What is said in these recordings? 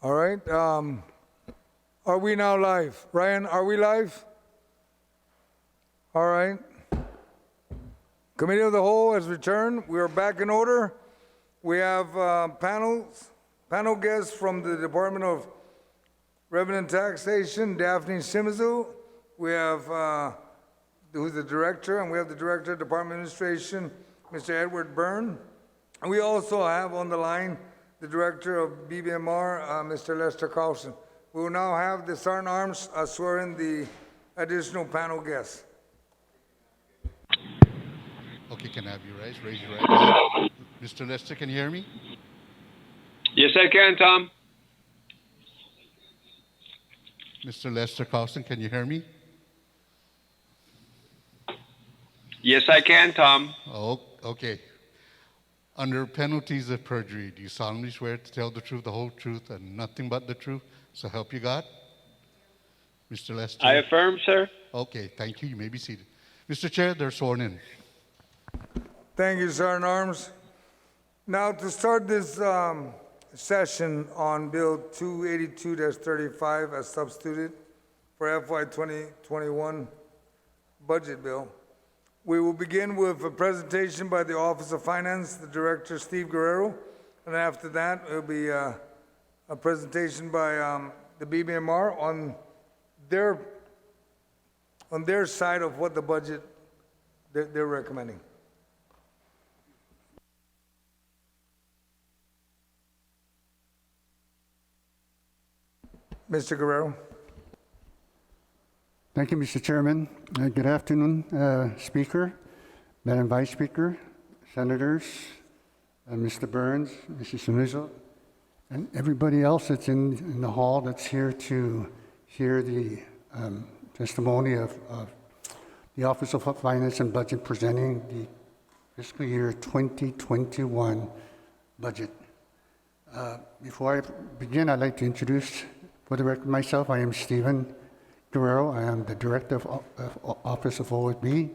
All right. Are we now live? Ryan, are we live? All right. Committee of the Whole has returned. We are back in order. We have panel guests from the Department of Revenue and Taxation, Daphne Shimizu. We have who's the director, and we have the director of Department of Administration, Mr. Edward Byrne. And we also have on the line the director of BBMR, Mr. Lester Carlson. We will now have the Sergeant Arms swear in the additional panel guests. Okay, can I have you raise your right hand? Mr. Lester, can you hear me? Yes, I can, Tom. Mr. Lester Carlson, can you hear me? Yes, I can, Tom. Oh, okay. Under penalties of perjury, do you solemnly swear to tell the truth, the whole truth, and nothing but the truth? So help you God? Mr. Lester? I affirm, sir. Okay, thank you. You may be seated. Mr. Chair, they're sworn in. Thank you, Sergeant Arms. Now, to start this session on Bill 282-35 as substituted for FY2021 budget bill, we will begin with a presentation by the Office of Finance, the Director, Steve Guerrero, and after that, it will be a presentation by the BBMR on their side of what the budget they're recommending. Mr. Guerrero. Thank you, Mr. Chairman. Good afternoon, Speaker, Madam Vice Speaker, Senators, Mr. Burns, Mrs. Shimizu, and everybody else that's in the hall that's here to hear the testimony of the Office of Finance and Budget presenting the Fiscal Year 2021 budget. Before I begin, I'd like to introduce, for the record, myself. I am Stephen Guerrero. I am the Director of Office of OFB.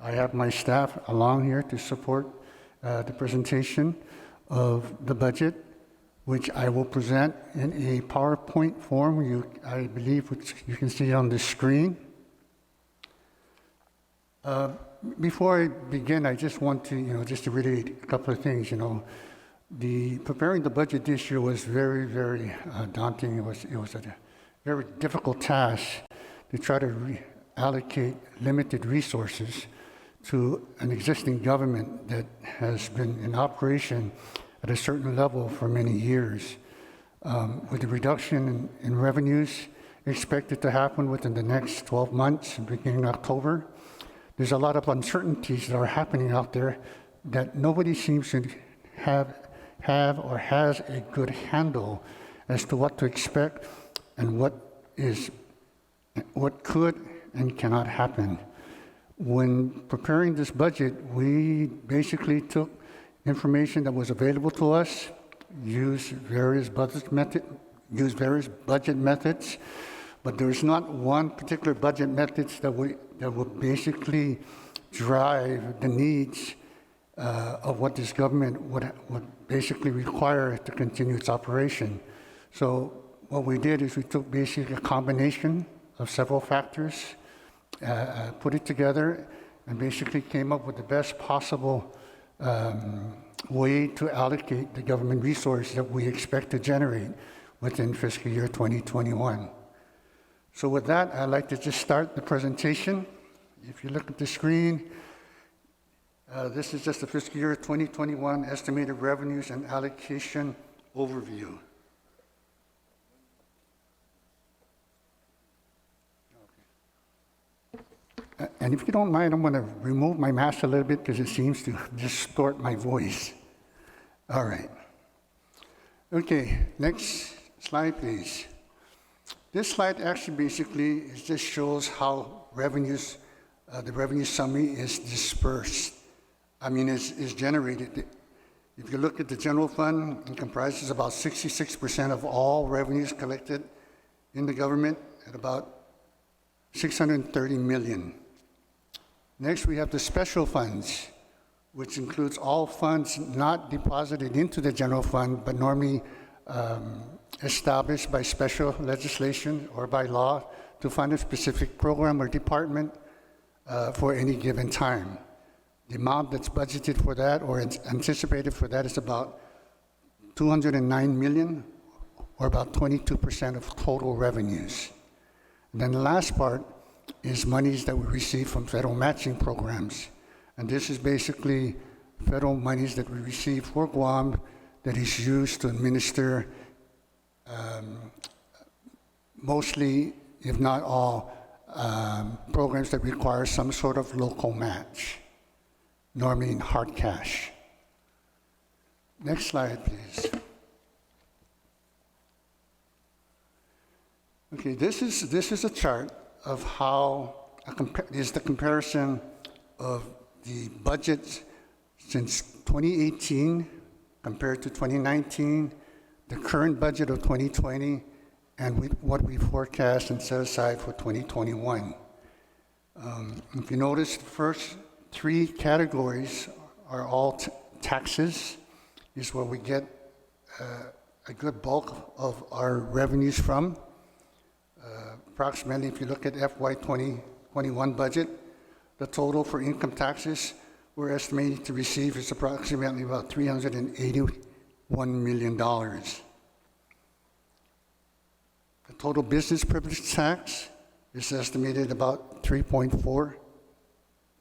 I have my staff along here to support the presentation of the budget, which I will present in a PowerPoint form, I believe, which you can see on the screen. Before I begin, I just want to, just to reiterate a couple of things. Preparing the budget this year was very, very daunting. It was a very difficult task to try to allocate limited resources to an existing government that has been in operation at a certain level for many years. With the reduction in revenues expected to happen within the next 12 months, beginning October, there's a lot of uncertainties that are happening out there that nobody seems to have or has a good handle as to what to expect and what could and cannot happen. When preparing this budget, we basically took information that was available to us, used various budget methods, but there's not one particular budget methods that would basically drive the needs of what this government would basically require to continue its operation. So what we did is we took basically a combination of several factors, put it together, and basically came up with the best possible way to allocate the government resource that we expect to generate within fiscal year 2021. So with that, I'd like to just start the presentation. If you look at the screen, this is just the fiscal year 2021 estimated revenues and allocation overview. And if you don't mind, I'm going to remove my mask a little bit because it seems to distort my voice. All right. Okay, next slide, please. This slide actually basically just shows how revenues, the revenue summary is dispersed. Is generated. If you look at the general fund, it comprises about 66% of all revenues collected in the government at about $630 million. Next, we have the special funds, which includes all funds not deposited into the general fund, but normally established by special legislation or by law to fund a specific program or department for any given time. The amount that's budgeted for that or anticipated for that is about $209 million, or about 22% of total revenues. And then the last part is monies that we receive from federal matching programs. And this is basically federal monies that we receive for Guam that is used to administer mostly, if not all, programs that require some sort of local match, normally in hard cash. Next slide, please. Okay, this is a chart of how is the comparison of the budgets since 2018 compared to 2019, the current budget of 2020, and what we forecast and set aside for 2021. If you notice, the first three categories are all taxes, is where we get a good bulk of our revenues from. Approximately, if you look at FY2021 budget, the total for income taxes we're estimating to receive is approximately about $381 million. The total business privilege tax is estimated about $3.4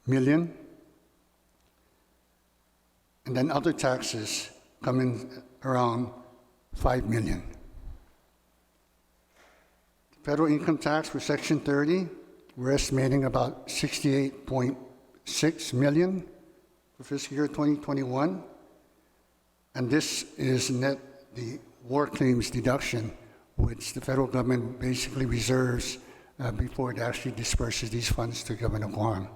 million. And then other taxes come in around $5 million. Federal income tax for Section 30, we're estimating about $68.6 million for fiscal year 2021. And this is net the war claims deduction, which the federal government basically reserves before it actually disperses these funds to the government of Guam.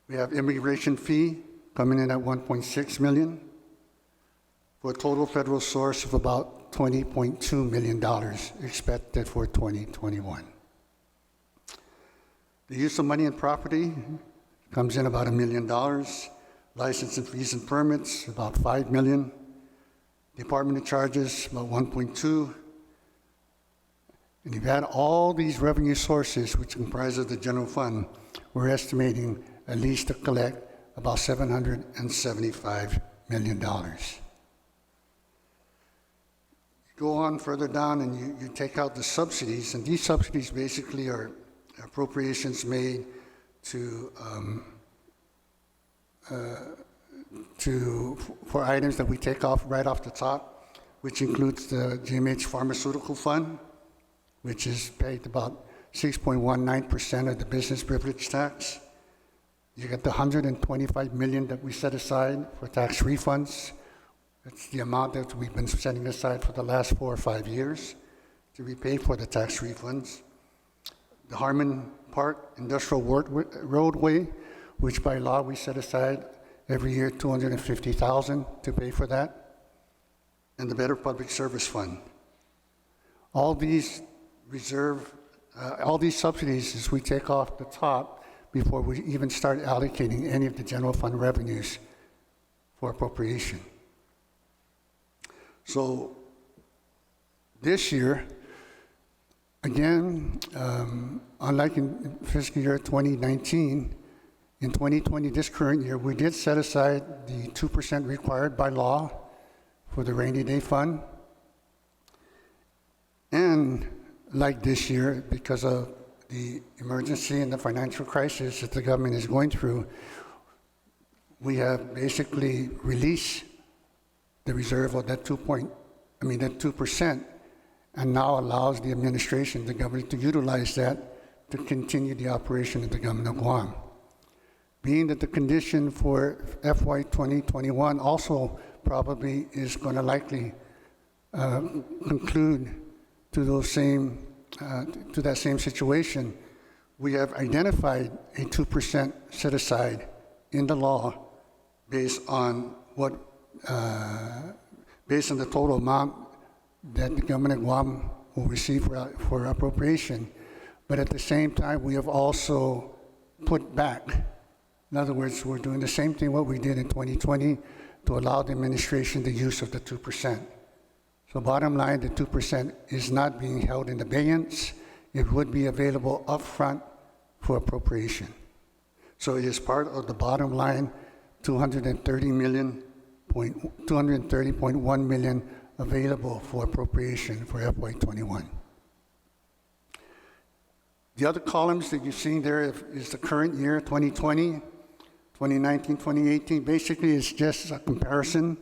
We have immigration fee coming in at $1.6 million for a total federal source of about $20.2 million expected for 2021. The use of money and property comes in about $1 million. License and fees and permits, about $5 million. Department of charges, about $1.2. And if you add all these revenue sources, which comprise of the general fund, we're estimating at least to collect about $775 million. Go on further down and you take out the subsidies, and these subsidies basically are appropriations made for items that we take off right off the top, which includes the GMH Pharmaceutical Fund, which is paid about 6.19% of the business privilege tax. You get the $125 million that we set aside for tax refunds. That's the amount that we've been setting aside for the last 4 or 5 years to repay for the tax refunds. The Harmon Park Industrial Roadway, which by law we set aside every year $250,000 to pay for that, and the Better Public Service Fund. All these subsidies is we take off the top before we even start allocating any of the general fund revenues for appropriation. So this year, again, unlike in fiscal year 2019, in 2020, this current year, we did set aside the 2% required by law for the rainy day fund. And like this year, because of the emergency and the financial crisis that the government is going through, we have basically released the reserve of that 2%, and now allows the administration, the government, to utilize that to continue the operation of the government of Guam. Being that the condition for FY 2021 also probably is going to likely conclude to that same situation, we have identified a 2% set aside in the law based on the total amount that the government of Guam will receive for appropriation. But at the same time, we have also put back. In other words, we're doing the same thing what we did in 2020 to allow the administration the use of the 2%. So bottom line, the 2% is not being held in abeyance. It would be available upfront for appropriation. So it is part of the bottom line, 230.1 million available for appropriation for FY21. The other columns that you're seeing there is the current year, 2020, 2019, 2018. Basically, it's just a comparison.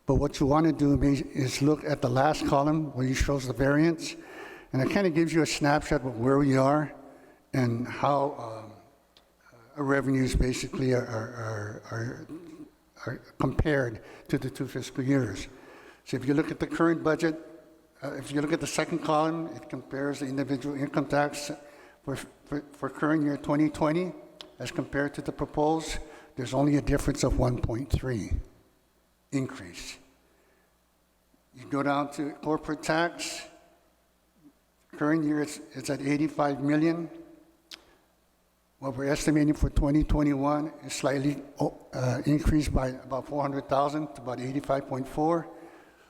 But what you want to do is look at the last column where it shows the variance, and it kind of gives you a snapshot of where we are and how our revenues basically are compared to the two fiscal years. So if you look at the current budget, if you look at the second column, it compares the individual income tax for current year 2020 as compared to the proposed. There's only a difference of 1.3 increase. You go down to corporate tax. Current year it's at 85 million. What we're estimating for 2021 is slightly increased by about 400,000 to about 85.4.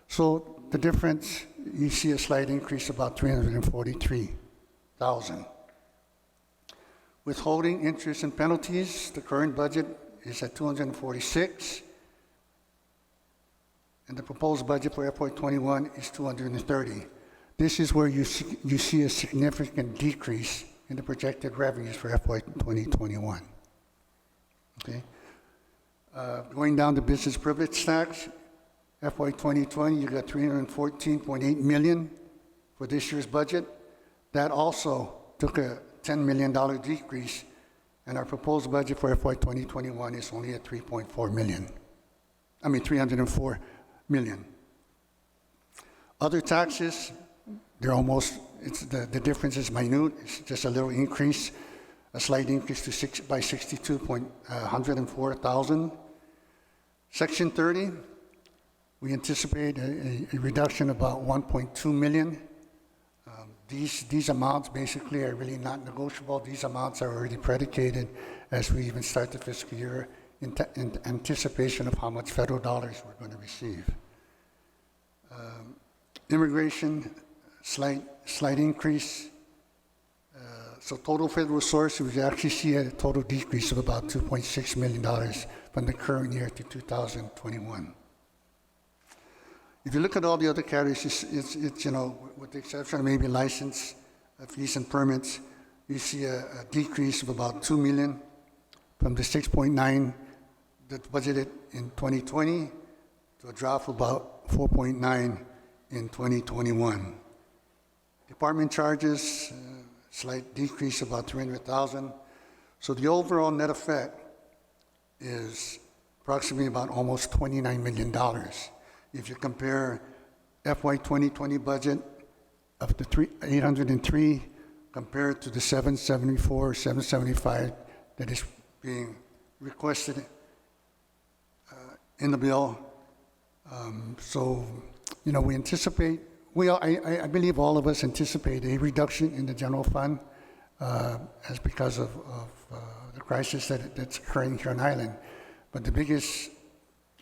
So the difference, you see a slight increase about 343,000. Withholding interest and penalties, the current budget is at 246, and the proposed budget for FY21 is 230. This is where you see a significant decrease in the projected revenues for FY2021. Okay. Going down to business privilege tax, FY2020, you got 314.8 million for this year's budget. That also took a $10 million decrease, and our proposed budget for FY2021 is only at 304 million. I mean, 304 million. Other taxes, they're almost, the difference is minute. It's just a little increase, a slight increase to by 104,000. Section 30, we anticipate a reduction of about 1.2 million. These amounts basically are really not negotiable. These amounts are already predicated as we even start the fiscal year in anticipation of how much federal dollars we're going to receive. Immigration, slight increase. So total federal source, we actually see a total decrease of about $2.6 million from the current year to 2021. If you look at all the other categories, it's you know, with the exception of maybe license fees and permits, you see a decrease of about 2 million from the 6.9 that's budgeted in 2020 to a drop of about 4.9 in 2021. Department charges, slight decrease of about 300,000. So the overall net effect is approximately about almost $29 million. If you compare FY 2020 budget of the 803 compared to the 774, 775 that is being requested in the bill. So, you know, we anticipate, I believe all of us anticipate a reduction in the general fund as because of the crisis that's occurring here on island. But the biggest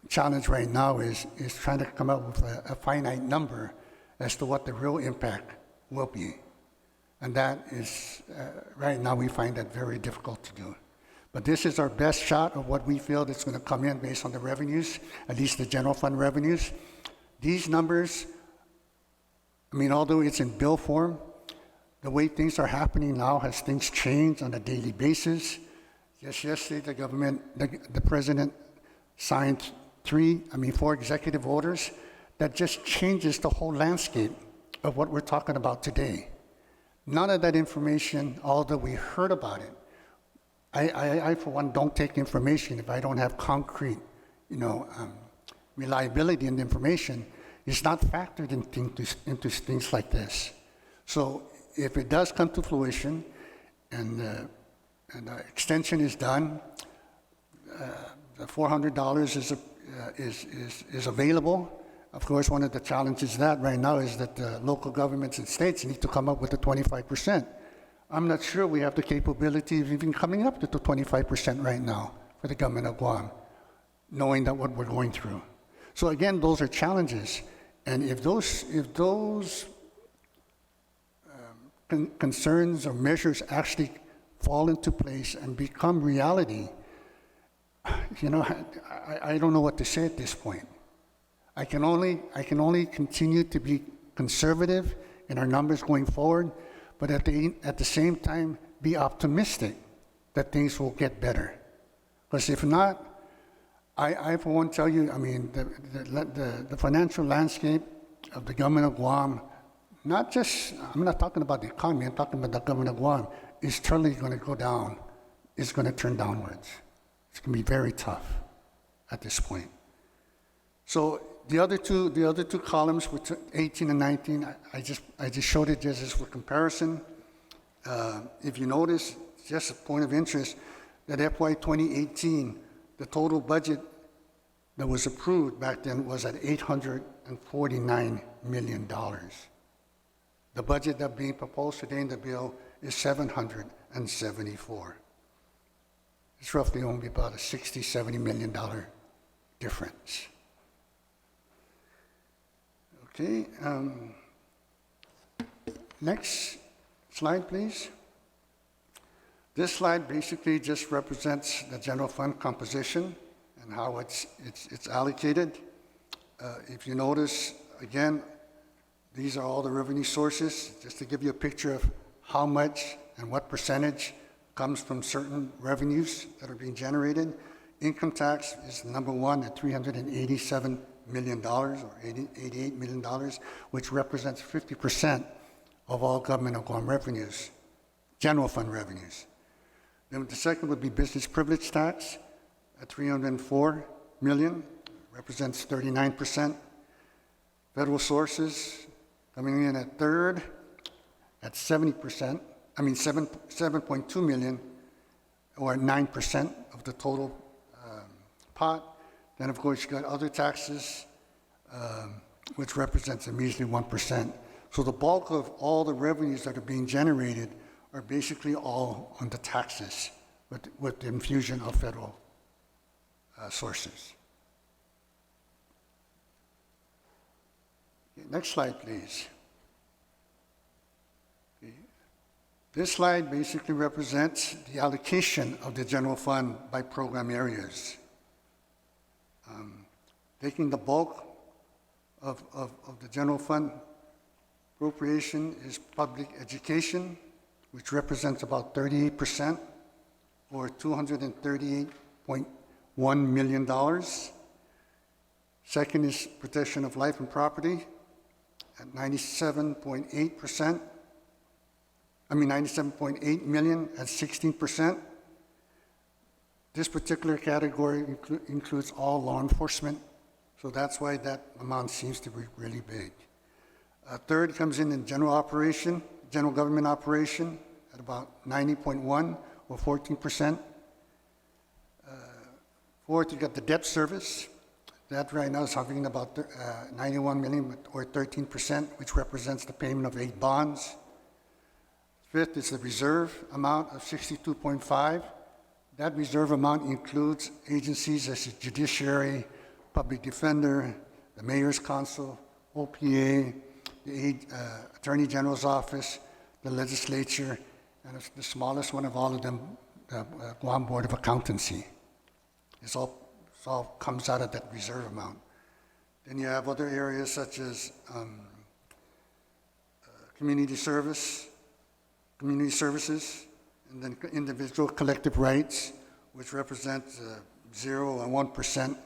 challenge right now is trying to come up with a finite number as to what the real impact will be. And that is, right now we find that very difficult to do. But this is our best shot of what we feel that's going to come in based on the revenues, at least the general fund revenues. These numbers, I mean, although it's in bill form, the way things are happening now has things changed on a daily basis. Just yesterday, the president signed 4 executive orders that just changes the whole landscape of what we're talking about today. None of that information, although we heard about it, I for one don't take information if I don't have concrete, reliability in the information. It's not factored into things like this. So if it does come to fruition and the extension is done, the $400 is available. Of course, one of the challenges that right now is that the local governments and states need to come up with the 25%. I'm not sure we have the capability of even coming up to the 25% right now for the government of Guam, knowing that what we're going through. So again, those are challenges. And if those concerns or measures actually fall into place and become reality, you know, I don't know what to say at this point. I can only continue to be conservative in our numbers going forward, but at the same time be optimistic that things will get better. Because if not, I for one tell you, I mean, the financial landscape of the government of Guam, not just, I'm not talking about the economy, I'm talking about the government of Guam, is totally going to go down. It's going to turn downwards. It's going to be very tough at this point. So the other two columns, which are 18 and 19, I just showed it just as for comparison. If you notice, just a point of interest, that FY 2018, the total budget that was approved back then was at $849 million. The budget that being proposed today in the bill is $774. It's roughly only about a $60, $70 million difference. Okay, next slide, please. This slide basically just represents the general fund composition and how it's allocated. If you notice, again, these are all the revenue sources, just to give you a picture of how much and what percentage comes from certain revenues that are being generated. Income tax is number one at $387 million or $88 million, which represents 50% of all government of Guam revenues, general fund revenues. Then the second would be business privilege tax at $304 million, represents 39%. Federal sources coming in at third at 70%, I mean 7.2 million, or 9% of the total pot. Then of course you got other taxes, which represents a measly 1%. So the bulk of all the revenues that are being generated are basically all on the taxes with the infusion of federal sources. Okay, next slide, please. Okay. This slide basically represents the allocation of the general fund by program areas. Taking the bulk of the general fund appropriation is public education, which represents about 38%, or $238.1 million. Second is protection of life and property at 97.8%. I mean 97.8 million at 16%. This particular category includes all law enforcement, so that's why that amount seems to be really big. Third comes in general operation, general government operation at about 90.1 or 14%. Fourth, you got the debt service. That right now is hovering about 91 million or 13%, which represents the payment of 8 bonds. Fifth is the reserve amount of 62.5. That reserve amount includes agencies such as Judiciary, Public Defender, the Mayor's Council, OPA, the Attorney General's Office, the Legislature, and the smallest one of all of them, the Guam Board of Accountancy. This all comes out of that reserve amount. Then you have other areas such as community services, and then individual collective rights, which represent 0 and 1%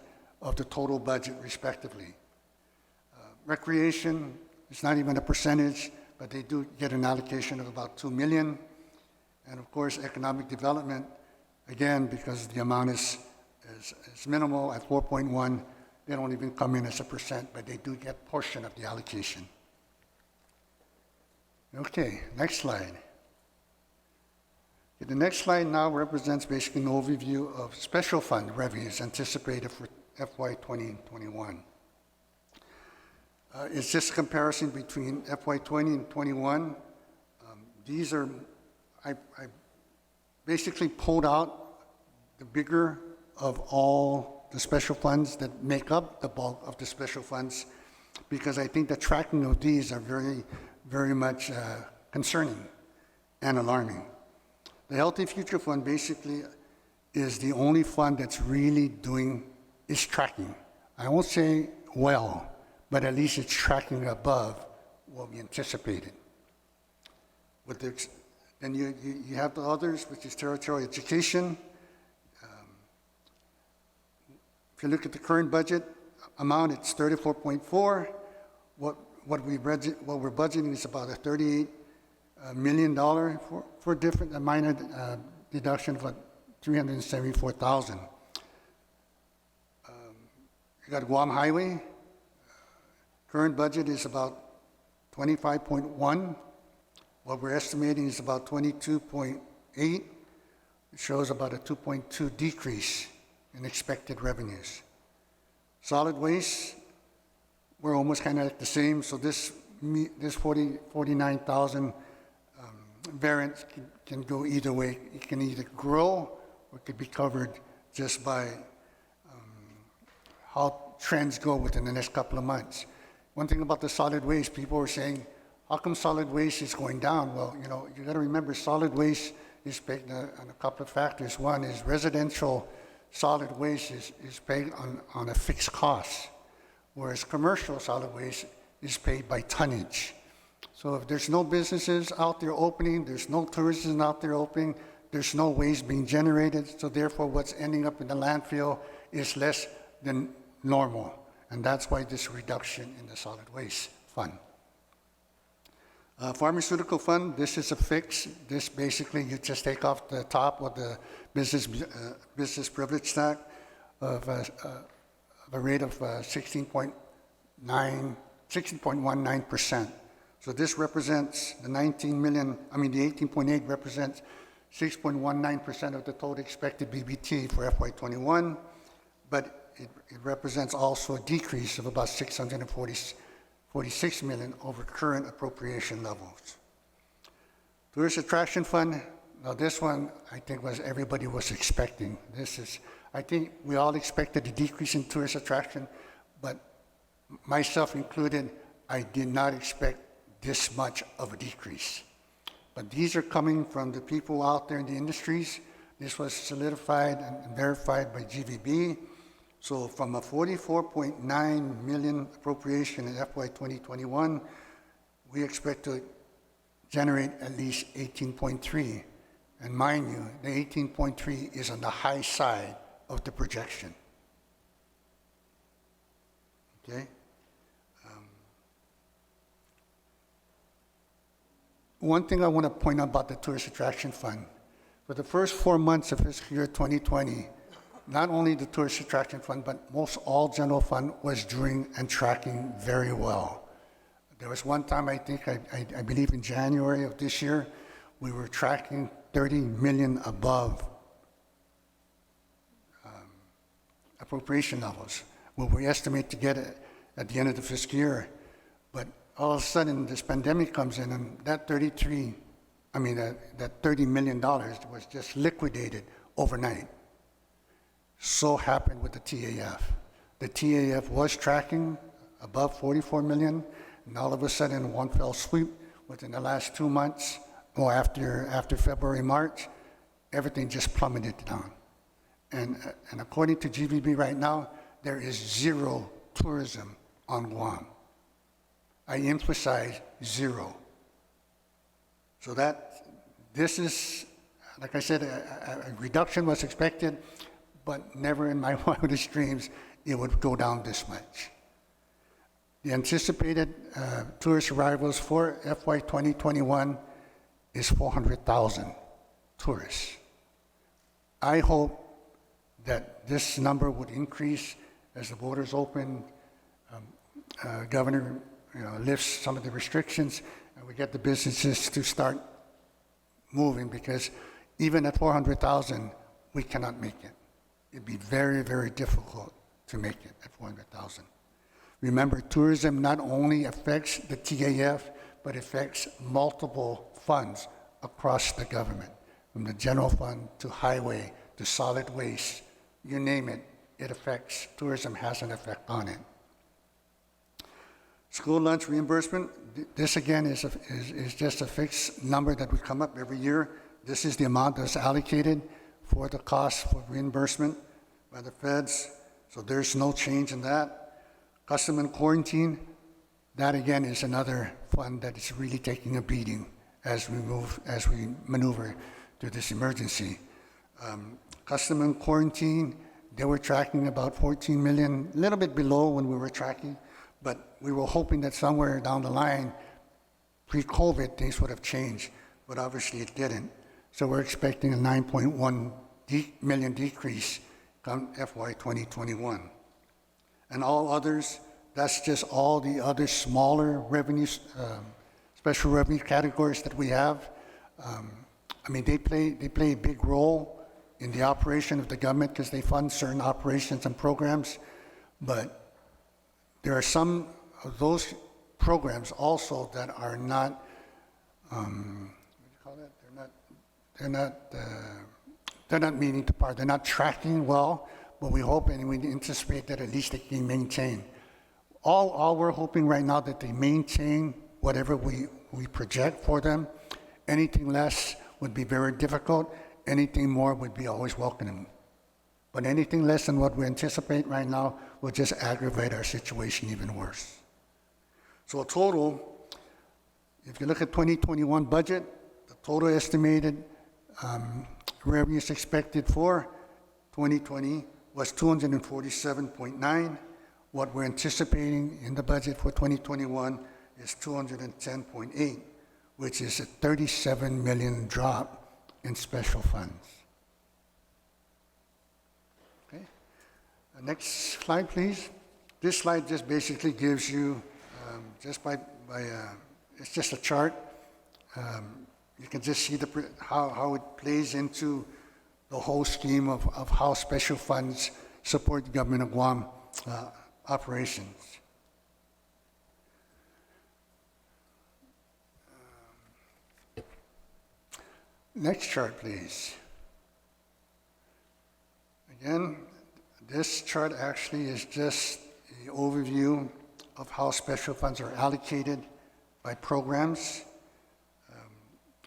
of the total budget, respectively. Recreation is not even a percentage, but they do get an allocation of about 2 million. And of course, economic development, again, because the amount is minimal at 4.1, they don't even come in as a percent, but they do get a portion of the allocation. Okay, next slide. The next slide now represents basically an overview of special fund revenues anticipated for FY 2021. It's just a comparison between FY 20 and 21. These are, I basically pulled out the bigger of all the special funds that make up the bulk of the special funds because I think the tracking of these are very, very much concerning and alarming. The Healthy Future Fund basically is the only fund that's really is tracking. I won't say well, but at least it's tracking above what we anticipated. Then you have the others, which is territorial education. If you look at the current budget amount, it's 34.4. What we're budgeting is about a $38 million for different, a minor deduction of $374,000. You got Guam Highway. Current budget is about 25.1. What we're estimating is about 22.8. It shows about a 2.2 decrease in expected revenues. Solid waste, we're almost kind of like the same. So this 49,000 variance can go either way. It can either grow or it could be covered just by how trends go within the next couple of months. One thing about the solid waste, people are saying, how come solid waste is going down? Well, you got to remember solid waste is paid on a couple of factors. One is residential solid waste is paid on a fixed cost, whereas commercial solid waste is paid by tonnage. So if there's no businesses out there opening, there's no tourism out there opening, there's no waste being generated, so therefore what's ending up in the landfill is less than normal. And that's why this reduction in the solid waste fund. Pharmaceutical fund, this is a fix. This basically, you just take off the top of the business privilege tax of a rate of 16.19%. So this represents the 18.8 represents 6.19% of the total expected BBT for FY21, but it represents also a decrease of about 646 million over current appropriation levels. Tourist Attraction Fund, now this one I think everybody was expecting. I think we all expected a decrease in tourist attraction, but myself included, I did not expect this much of a decrease. But these are coming from the people out there in the industries. This was solidified and verified by GVB. So from a 44.9 million appropriation in FY 2021, we expect to generate at least 18.3. And mind you, the 18.3 is on the high side of the projection. Okay? One thing I want to point out about the Tourist Attraction Fund, for the first 4 months of fiscal year 2020, not only the Tourist Attraction Fund, but most all general fund was doing and tracking very well. There was one time, I believe in January of this year, we were tracking 30 million above appropriation levels, what we estimate to get at the end of the fiscal year. But all of a sudden, this pandemic comes in, and that $30 million was just liquidated overnight. So happened with the TAF. The TAF was tracking above 44 million, and all of a sudden, in one fell swoop, within the last 2 months, or after February, March, everything just plummeted down. And according to GVB right now, there is zero tourism on Guam. I emphasize zero. So this is, like I said, a reduction was expected, but never in my wildest dreams it would go down this much. The anticipated tourist arrivals for FY 2021 is 400,000 tourists. I hope that this number would increase as the borders open, Governor lifts some of the restrictions, and we get the businesses to start moving, because even at 400,000, we cannot make it. It'd be very, very difficult to make it at 400,000. Remember, tourism not only affects the TAF, but affects multiple funds across the government, from the general fund to highway to solid waste, you name it, it affects, tourism has an effect on it. School lunch reimbursement, this again is just a fixed number that we come up every year. This is the amount that's allocated for the cost for reimbursement by the feds, so there's no change in that. Custom and quarantine, that again is another fund that is really taking a beating as we maneuver through this emergency. Custom and quarantine, they were tracking about 14 million, a little bit below when we were tracking, but we were hoping that somewhere down the line, pre-COVID, things would have changed, but obviously it didn't. So we're expecting a 9.1 million decrease come FY 2021. And all others, that's just all the other smaller revenues, special revenue categories that we have. I mean, they play a big role in the operation of the government because they fund certain operations and programs, but there are some of those programs also that are not, what do you call that? They're not meeting the part. They're not tracking well, but we hope and we anticipate that at least they can maintain. All we're hoping right now that they maintain whatever we project for them. Anything less would be very difficult. Anything more would be always welcome. But anything less than what we anticipate right now will just aggravate our situation even worse. So a total, if you look at 2021 budget, the total estimated revenues expected for 2020 was 247.9. What we're anticipating in the budget for 2021 is 210.8, which is a 37 million drop in special funds. Okay. Next slide, please. This slide just basically gives you, it's just a chart. You can just see how it plays into the whole scheme of how special funds support the government of Guam operations. Next chart, please. Again, this chart actually is just an overview of how special funds are allocated by programs.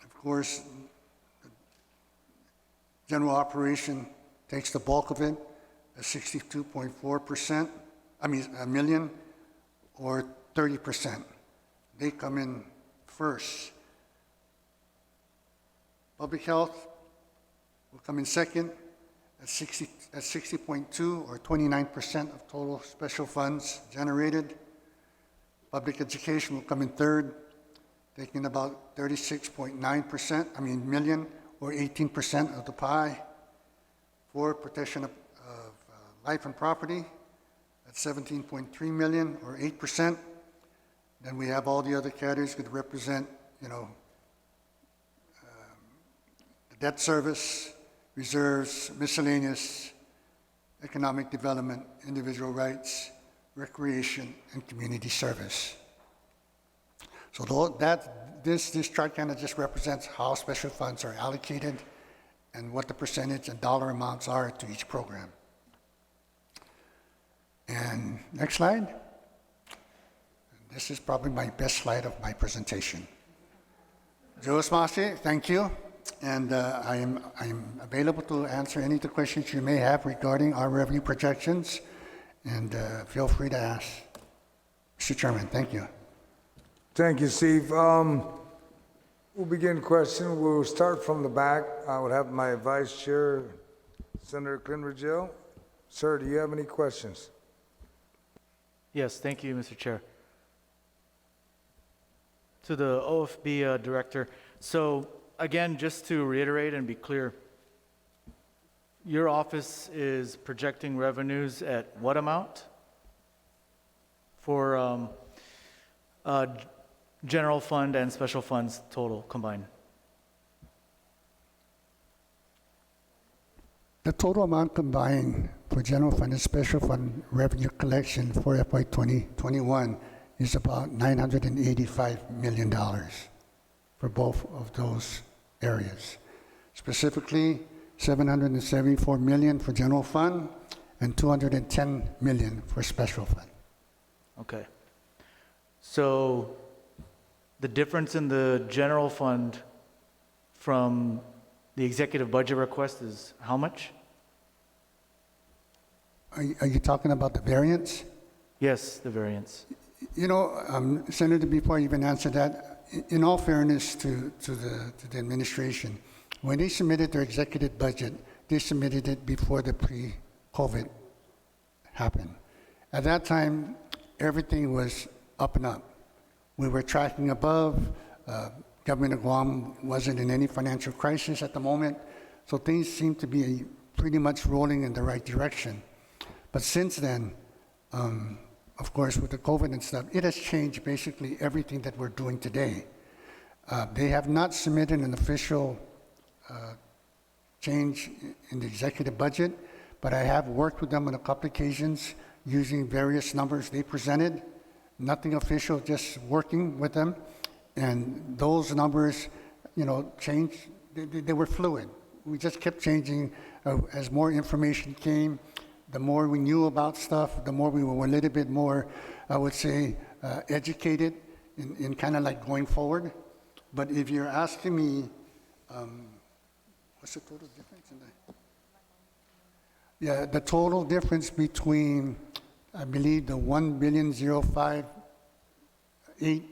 Of course, general operation takes the bulk of it, at 62.4%, a million, or 30%. They come in first. Public health will come in second at 60.2 or 29% of total special funds generated. Public education will come in third, taking about 36.9%, million, or 18% of the pie. For protection of life and property at 17.3 million or 8%. Then we have all the other categories that represent, the debt service, reserves, miscellaneous, economic development, individual rights, recreation, and community service. So this chart kind of just represents how special funds are allocated and what the percentage and dollar amounts are to each program. And next slide. This is probably my best slide of my presentation. Joe Smasi, thank you. And I am available to answer any of the questions you may have regarding our revenue projections. And feel free to ask. Mr. Chairman, thank you. Thank you, Steve. We'll begin question. We'll start from the back. I would have my Vice Chair, Senator Clinton-Rigel. Sir, do you have any questions? Yes, thank you, Mr. Chair. To the OFB Director. So again, just to reiterate and be clear, your office is projecting revenues at what amount for general fund and special funds total combined? The total amount combined for general fund and special fund revenue collection for FY 2021 is about $985 million for both of those areas. Specifically, $774 million for general fund and $210 million for special fund. Okay. So the difference in the general fund from the executive budget request is how much? Are you talking about the variance? Yes, the variance. You know, Senator, before I even answer that, in all fairness to the administration, when they submitted their executive budget, they submitted it before the pre-COVID happened. At that time, everything was up and up. We were tracking above. Government of Guam wasn't in any financial crisis at the moment, so things seemed to be pretty much rolling in the right direction. But since then, of course, with the COVID and stuff, it has changed basically everything that we're doing today. They have not submitted an official change in the executive budget, but I have worked with them on a couple occasions using various numbers they presented. Nothing official, just working with them. And those numbers, you know, changed. They were fluid. We just kept changing as more information came. The more we knew about stuff, the more we were a little bit more, I would say, educated in kind of like going forward. But if you're asking me, what's the total difference in that? Yeah, the total difference between, I believe, the 1,058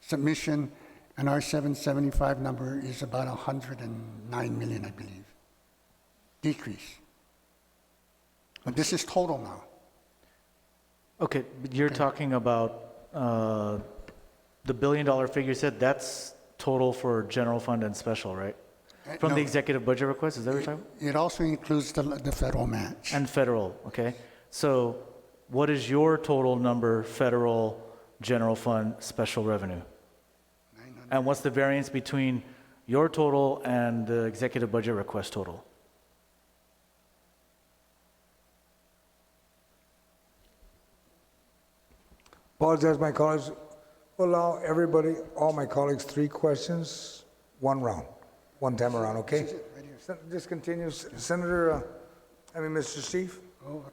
submission and our 775 number is about 109 million, I believe, decrease. But this is total now. Okay, but you're talking about the $1 billion figure you said, that's total for general fund and special, right? From No, the executive budget request, is that what you're talking about? it also includes the federal match. And federal, okay? So what is your total number, federal, general fund, special revenue? And what's the variance between your total and the executive budget request total? Apologize, my colleagues. We'll allow everybody, all my colleagues, 3 questions, 1 round, 1 time around, okay? Just continue. Senator, Mr. Steve,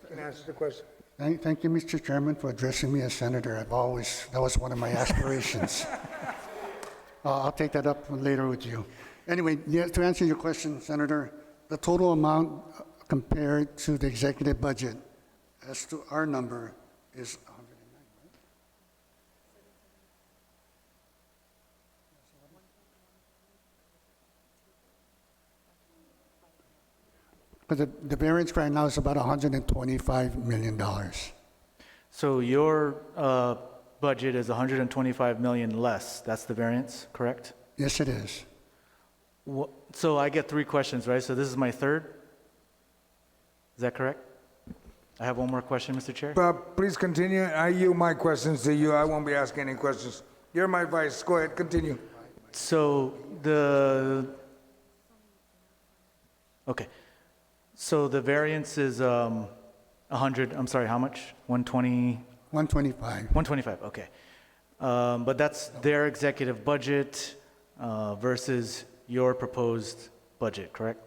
can answer the question. Thank you, Mr. Chairman, for addressing me as senator. That was one of my aspirations. I'll take that up later with you. Anyway, yeah, to answer your question, Senator, the total amount compared to the executive budget as to our number is 109, right? But the variance right now is about $125 million. So your budget is 125 million less, that's the variance, correct? Yes, it is. So I get 3 questions, right? So this is my third? Is that correct? I have one more question, Mr. Chair. Please continue. I yield my questions to you. I won't be asking any questions. You're my vice. Go ahead, continue. So okay. So the variance is 100, I'm sorry, how much? 120? 125. 125, okay. But that's their executive budget versus your proposed budget, correct?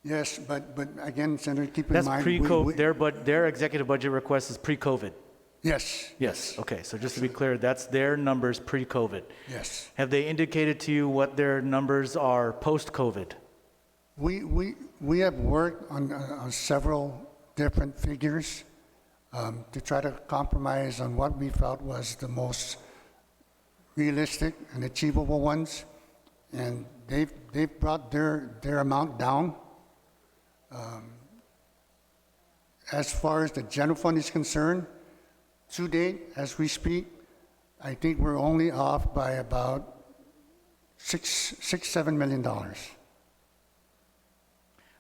Yes, but again, Senator, keep in That's mind. pre-COVID, their executive budget request is pre-COVID. Yes. Yes, okay, so just to be clear, that's their numbers pre-COVID. Yes. Have they indicated to you what their numbers are post-COVID? We have worked on several different figures to try to compromise on what we felt was the most realistic and achievable ones, and they've brought their amount down. As far as the general fund is concerned, to date, as we speak, I think we're only off by about $7 million.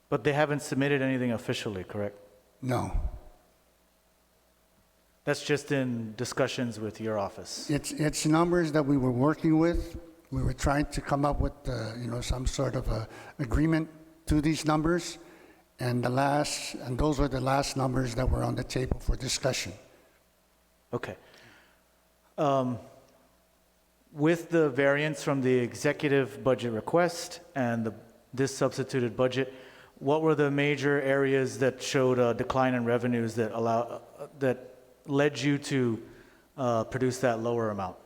But they haven't submitted anything officially, correct? No. That's just in discussions with your office. It's numbers that we were working with. We were trying to come up with some sort of a agreement to these numbers, and those were the last numbers that were on the table for discussion. Okay. With the variance from the executive budget request and this substituted budget, what were the major areas that showed a decline in revenues that led you to produce that lower amount?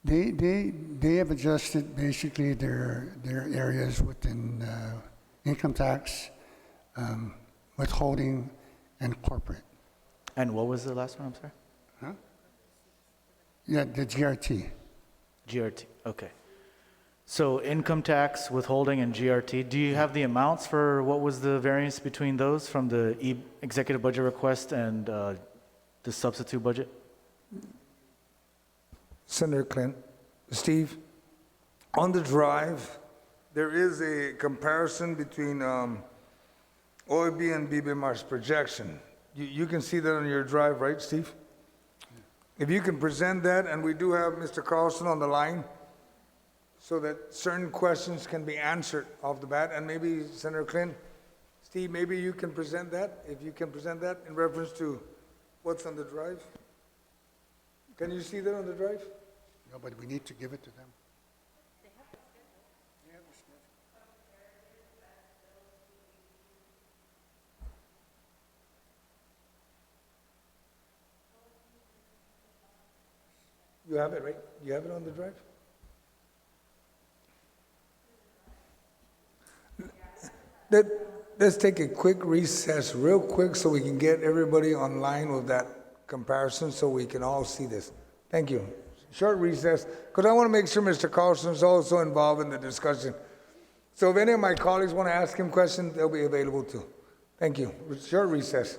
They have adjusted basically their areas within income tax, withholding, and corporate. And what was the last one, I'm sorry? Huh? Yeah, the GRT. GRT, okay. So income tax, withholding, and GRT, do you have the amounts for what was the variance between those from the executive budget request and the substitute budget? Senator Clint, Steve, on the drive, there is a comparison between OIB and BBMR's projection. You can see that on your drive, right, Steve? If you can present that, and we do have Mr. Carlson on the line, so that certain questions can be answered off the bat, and maybe Senator Clint, Steve, maybe you can present that, if you can present that in reference to what's on the drive? Can you see that on the drive? No, but we need to give it to them. You have it, right? You have it on the drive? Let's take a quick recess real quick so we can get everybody online with that comparison so we can all see this. Thank you. Short recess, because I want to make sure Mr. Carlson is also involved in the discussion. So if any of my colleagues want to ask him questions, they'll be available too. Thank you. Short recess.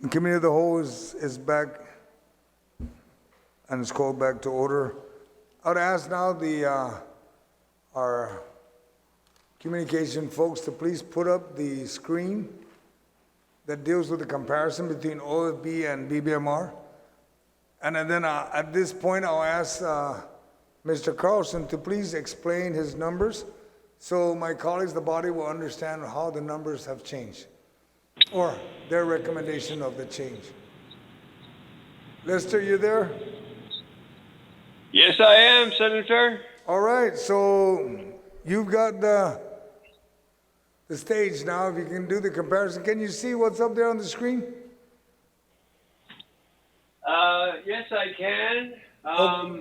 The Committee of the Whole is back and is called back to order. I would ask now our communication folks to please put up the screen that deals with the comparison between OFB and BBMR. And then at this point, I'll ask Mr. Carlson to please explain his numbers so my colleagues, the body, will understand how the numbers have changed or their recommendation of the change. Lester, you there? Yes, I am, Senator. All right, so you've got the stage now. If you can do the comparison, can you see what's up there on the screen? Yes, I can.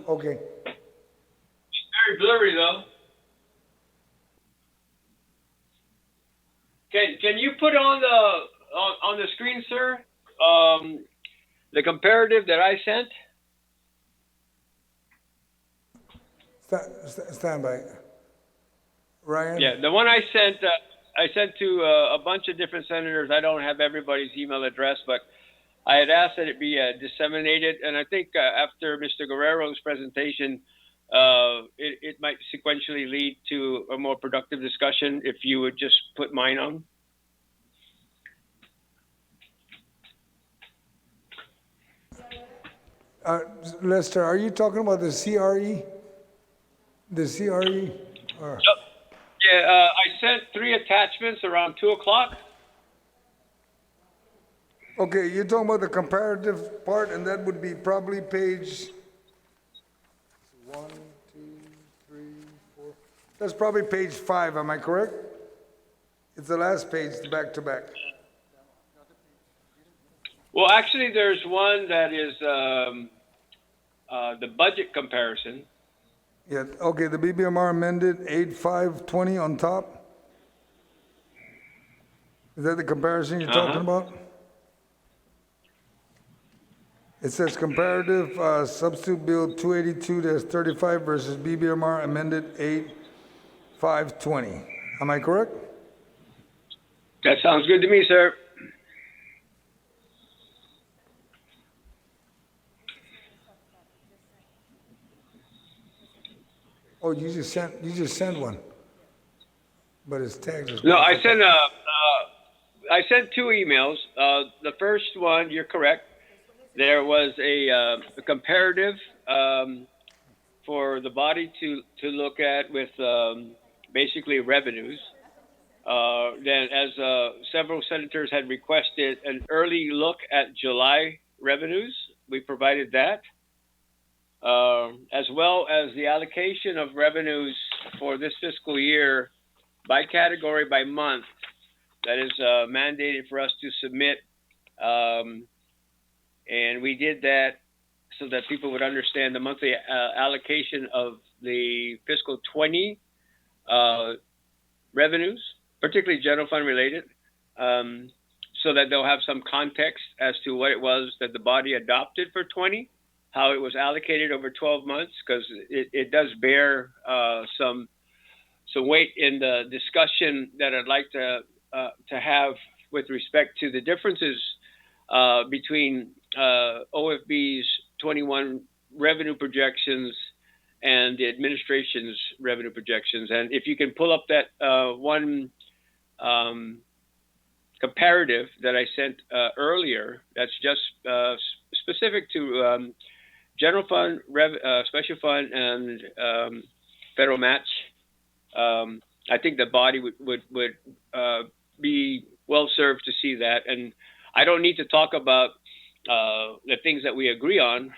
Okay. It's very blurry, though. Can you put on the screen, sir, the comparative that I sent? Stand by. Ryan? Yeah, the one I sent to a bunch of different senators. I don't have everybody's email address, but I had asked that it be disseminated, and I think after Mr. Guerrero's presentation, it might sequentially lead to a more productive discussion if you would just put mine on. Lester, are you talking about the CRE? The CRE? Or? Yeah, I sent 3 attachments around 2 o'clock. Okay, you're talking about the comparative part, and that would be probably page 1, 2, 3, 4. That's probably page 5, am I correct? It's the last page, back to back. Well, actually, there's one that is the budget comparison. Yeah, okay, the BBMR amended 8/5/20 on top. Is that the comparison you're talking about? It says comparative substitute bill 282-35 versus BBMR amended 8/5/20. Am I correct? That sounds good to me, sir. Oh, you just sent one, but it's tagged as. No, I sent I sent 2 emails. The first one, you're correct. There was a comparative for the body to look at with basically revenues. Then, as several senators had requested an early look at July revenues, we provided that, as well as the allocation of revenues for this fiscal year by category, by month, that is mandated for us to submit. And we did that so that people would understand the monthly allocation of the fiscal 20 revenues, particularly general fund related, so that they'll have some context as to what it was that the body adopted for 20, how it was allocated over 12 months, because it does bear some weight in the discussion that I'd like to have with respect to the differences between OFB's 21 revenue projections and the administration's revenue projections. And if you can pull up that one comparative that I sent earlier, that's just specific to general fund, special fund, and federal match. I think the body would be well served to see that. And I don't need to talk about the things that we agree on.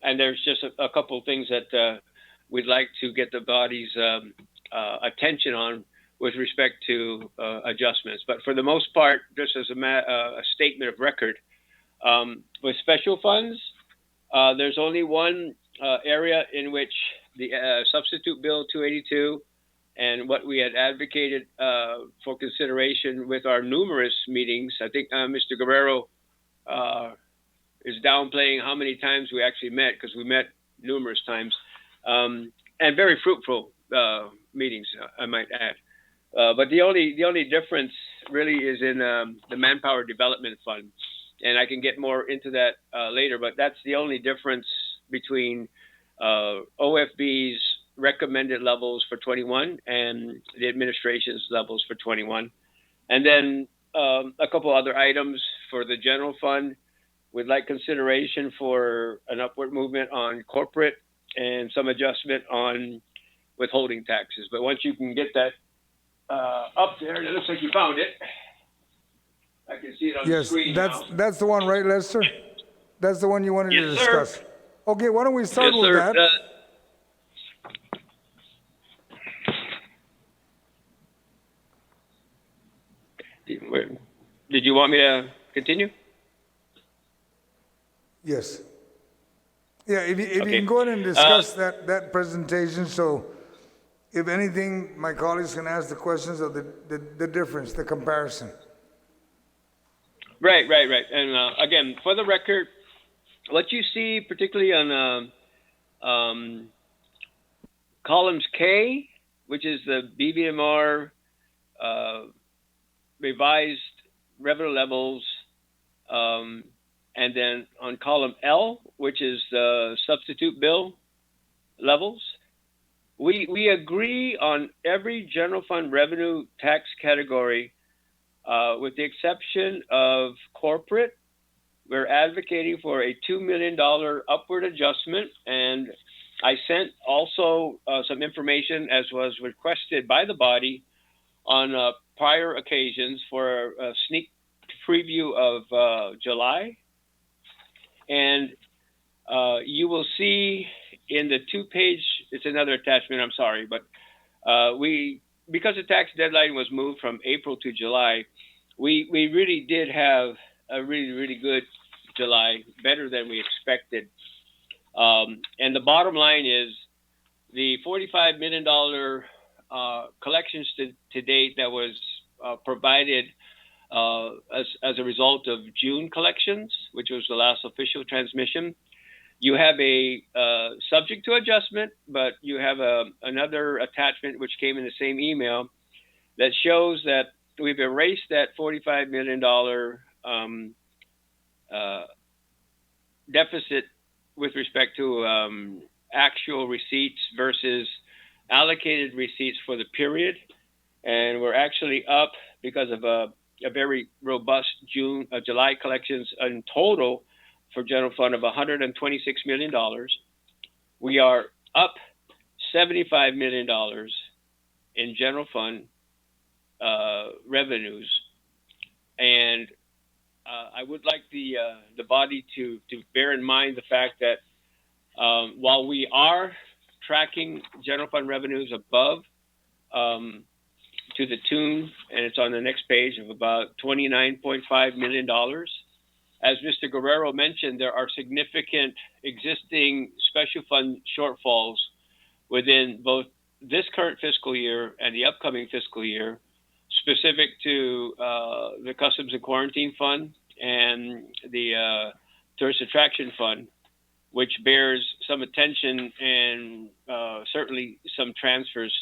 And there's just a couple of things that we'd like to get the body's attention on with respect to adjustments. But for the most part, just as a statement of record, with special funds, there's only one area in which the substitute bill 282 and what we had advocated for consideration with our numerous meetings. I think Mr. Guerrero is downplaying how many times we actually met, because we met numerous times, and very fruitful meetings, I might add. But the only difference really is in the Manpower Development Fund, and I can get more into that later. But that's the only difference between OFB's recommended levels for 21 and the administration's levels for 21. And then a couple other items for the general fund. We'd like consideration for an upward movement on corporate and some adjustment on withholding taxes. But once you can get that up there, it looks like you found it. I can see it on the Yes, screen now. that's the one, right, Lester? That's the one you wanted to Yes, sir. discuss. Okay, why don't we start Yes, with sir. that? Did you want me to continue? Yes. Yeah, if you Okay. can go ahead and discuss that presentation, so if anything, my colleagues can ask the questions of the difference, the comparison. Right. And again, for the record, what you see, particularly on columns K, which is the BBMR revised revenue levels, and then on column L, which is the substitute bill levels, we agree on every general fund revenue tax category, with the exception of corporate. We're advocating for a $2 million upward adjustment, and I sent also some information, as was requested by the body, on prior occasions for a sneak preview of July. And you will see in the 2-page, it's another attachment, I'm sorry, but because the tax deadline was moved from April to July, we really did have a really good July, better than we expected. And the bottom line is the $45 million collections to date that was provided as a result of June collections, which was the last official transmission. You have a subject to adjustment, but you have another attachment which came in the same email that shows that we've erased that $45 million deficit with respect to actual receipts versus allocated receipts for the period. And we're actually up because of a very robust July collections in total for general fund of $126 million. We are up $75 million in general fund revenues. And I would like the body to bear in mind the fact that while we are tracking general fund revenues above to the tune, and it's on the next page, of about $29.5 million, as Mr. Guerrero mentioned, there are significant existing special fund shortfalls within both this current fiscal year and the upcoming fiscal year, specific to the Customs and Quarantine Fund and the Tourist Attraction Fund, which bears some attention and certainly some transfers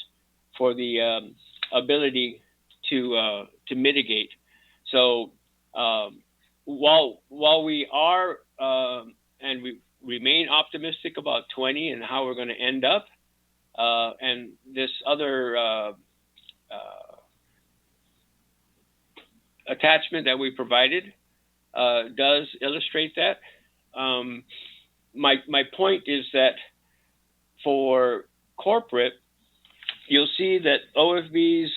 for the ability to mitigate. So while we are and we remain optimistic about 20 and how we're going to end up, and this other attachment that we provided does illustrate that. My point is that for corporate, you'll see that OFB's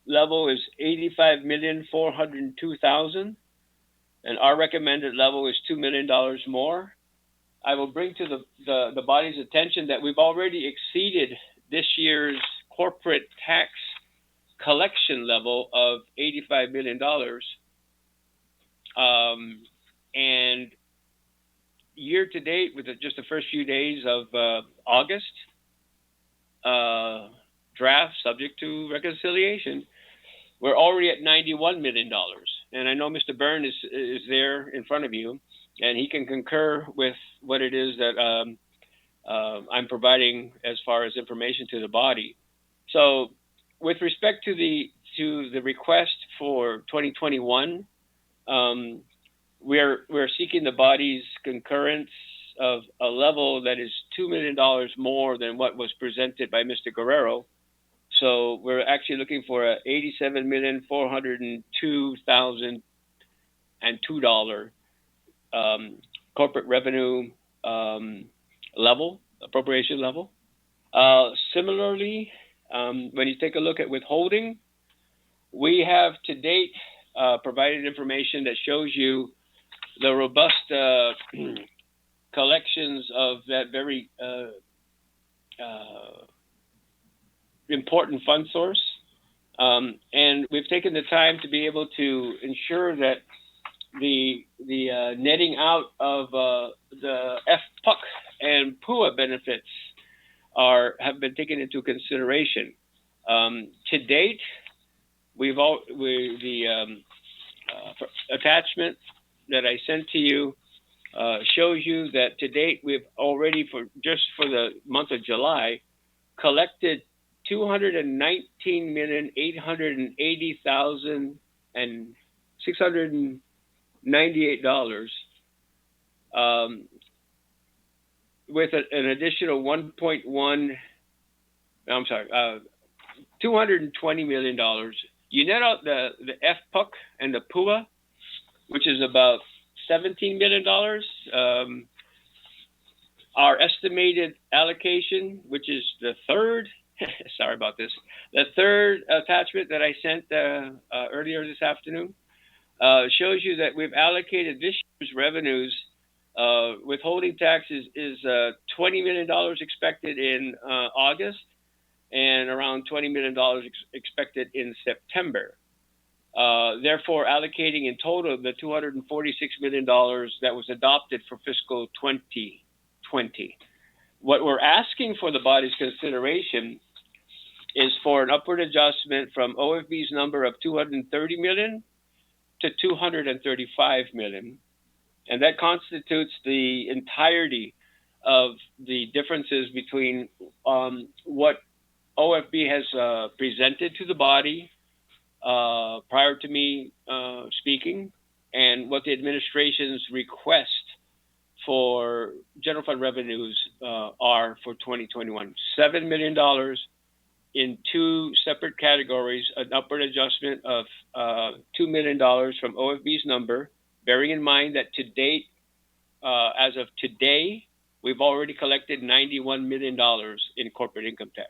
level is $85,402,000, and our recommended level is $2 million more. I will bring to the body's attention that we've already exceeded this year's corporate tax collection level of $85 million. And year to date, with just the first few days of August, draft subject to reconciliation, we're already at $91 million. And I know Mr. Byrne is there in front of you, and he can concur with what it is that I'm providing as far as information to the body. So with respect to the request for 2021, we're seeking the body's concurrence of a level that is $2 million more than what was presented by Mr. Guerrero. So we're actually looking for a $87,402,002 corporate revenue level, appropriation level. Similarly, when you take a look at withholding, we have to date provided information that shows you the robust collections of that very important fund source. And we've taken the time to be able to ensure that the netting out of the FPUC and PUA benefits have been taken into consideration. To date, the attachment that I sent to you shows you that to date we've already for the month of July collected $219,880,698 with an additional $220 million. You net out the FPUC and the PUA, which is about $17 million. Our estimated allocation, which is the third, sorry about this, the third attachment that I sent earlier this afternoon, shows you that we've allocated this year's revenues. Withholding taxes is $20 million expected in August, and around $20 million expected in September. Therefore, allocating in total the $246 million that was adopted for fiscal 2020. What we're asking for the body's consideration is for an upward adjustment from OFB's number of $230 million to $235 million. And that constitutes the entirety of the differences between what OFB has presented to the body prior to me speaking, and what the administration's request for general fund revenues are for 2021. $7 million in two separate categories, an upward adjustment of $2 million from OFB's number, bearing in mind that to date, as of today, we've already collected $91 million in corporate income tax.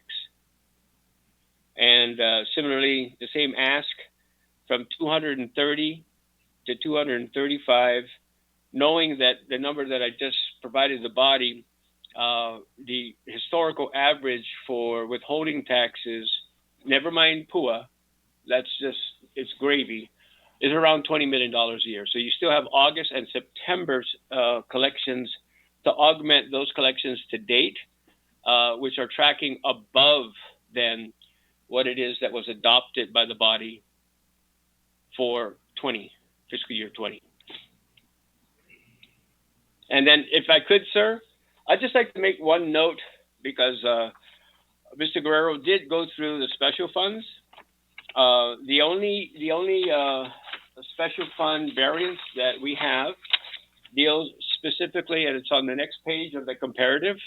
And similarly, the same ask from 230 to 235, knowing that the number that I just provided the body, the historical average for withholding taxes, never mind PUA, that's just, it's gravy, is around $20 million a year. So you still have August and September's collections to augment those collections to date, which are tracking above than what it is that was adopted by the body for fiscal year 20. And then if I could, sir, I'd just like to make one note, because Mr. Guerrero did go through the special funds. The only special fund variance that we have deals specifically, and it's on the next page of the comparative,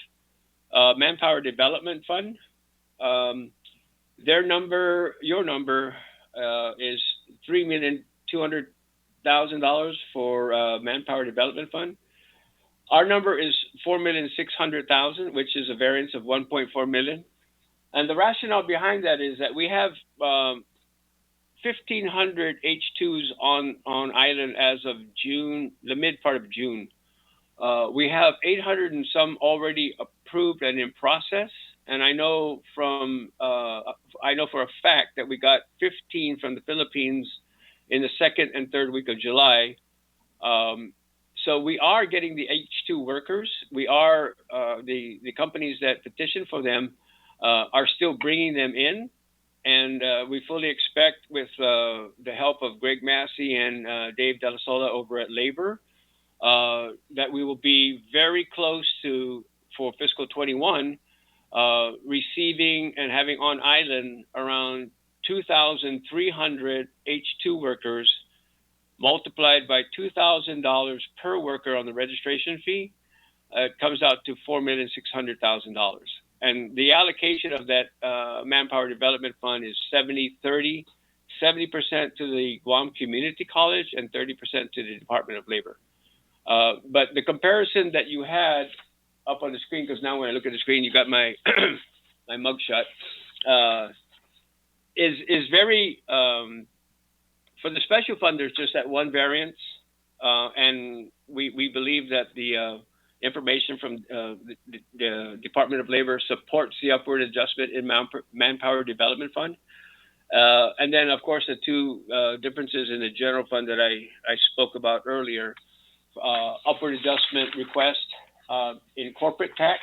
Manpower Development Fund. Their number, your number, is $3,200,000 for Manpower Development Fund. Our number is $4,600,000, which is a variance of $1.4 million. And the rationale behind that is that we have 1,500 H2s on island as of June, the mid part of June. We have 800 and some already approved and in process. And I know for a fact that we got 15 from the Philippines in the second and third week of July. So we are getting the H2 workers. We are, the companies that petition for them are still bringing them in. And we fully expect, with the help of Greg Massey and Dave Della Sola over at Labor, that we will be very close to, for fiscal 21, receiving and having on island around 2,300 H2 workers multiplied by $2,000 per worker on the registration fee, it comes out to $4,600,000. And the allocation of that Manpower Development Fund is 70-30, 70% to the Guam Community College and 30% to the Department of Labor. But the comparison that you had up on the screen, because now when I look at the screen, you got my my mugshot, is very for the special fund. There's just that one variance, and we believe that the information from the Department of Labor supports the upward adjustment in Manpower Development Fund. And then, of course, the two differences in the general fund that I spoke about earlier, upward adjustment request in corporate tax,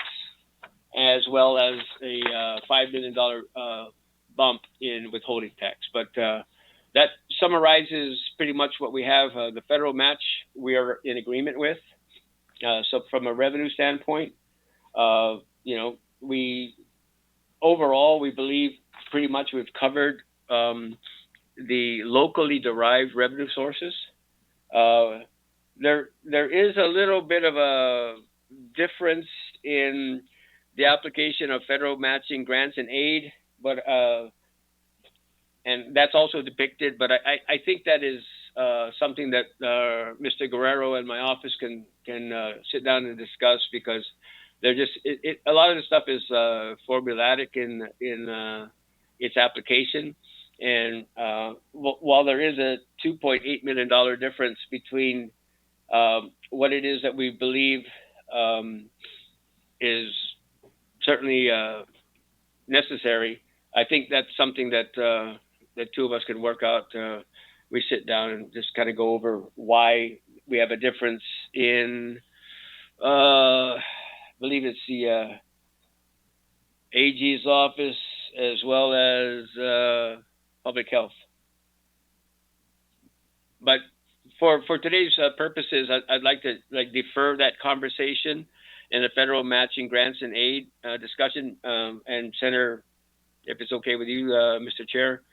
as well as a $5 million bump in withholding tax. But that summarizes pretty much what we have. The federal match we are in agreement with. So from a revenue standpoint, we believe pretty much we've covered the locally derived revenue sources. There is a little bit of a difference in the application of federal matching grants and aid, but and that's also depicted. But I think that is something that Mr. Guerrero and my office can sit down and discuss, because they're just a lot of the stuff is formulatic in its application. And while there is a $2.8 million difference between what it is that we believe is certainly necessary, I think that's something that the two of us can work out. We sit down and just kind of go over why we have a difference in, I believe it's the AG's office as well as public health. But for today's purposes, I'd like to defer that conversation in the federal matching grants and aid discussion. And Senator, if it's okay with you, Mr. Chair,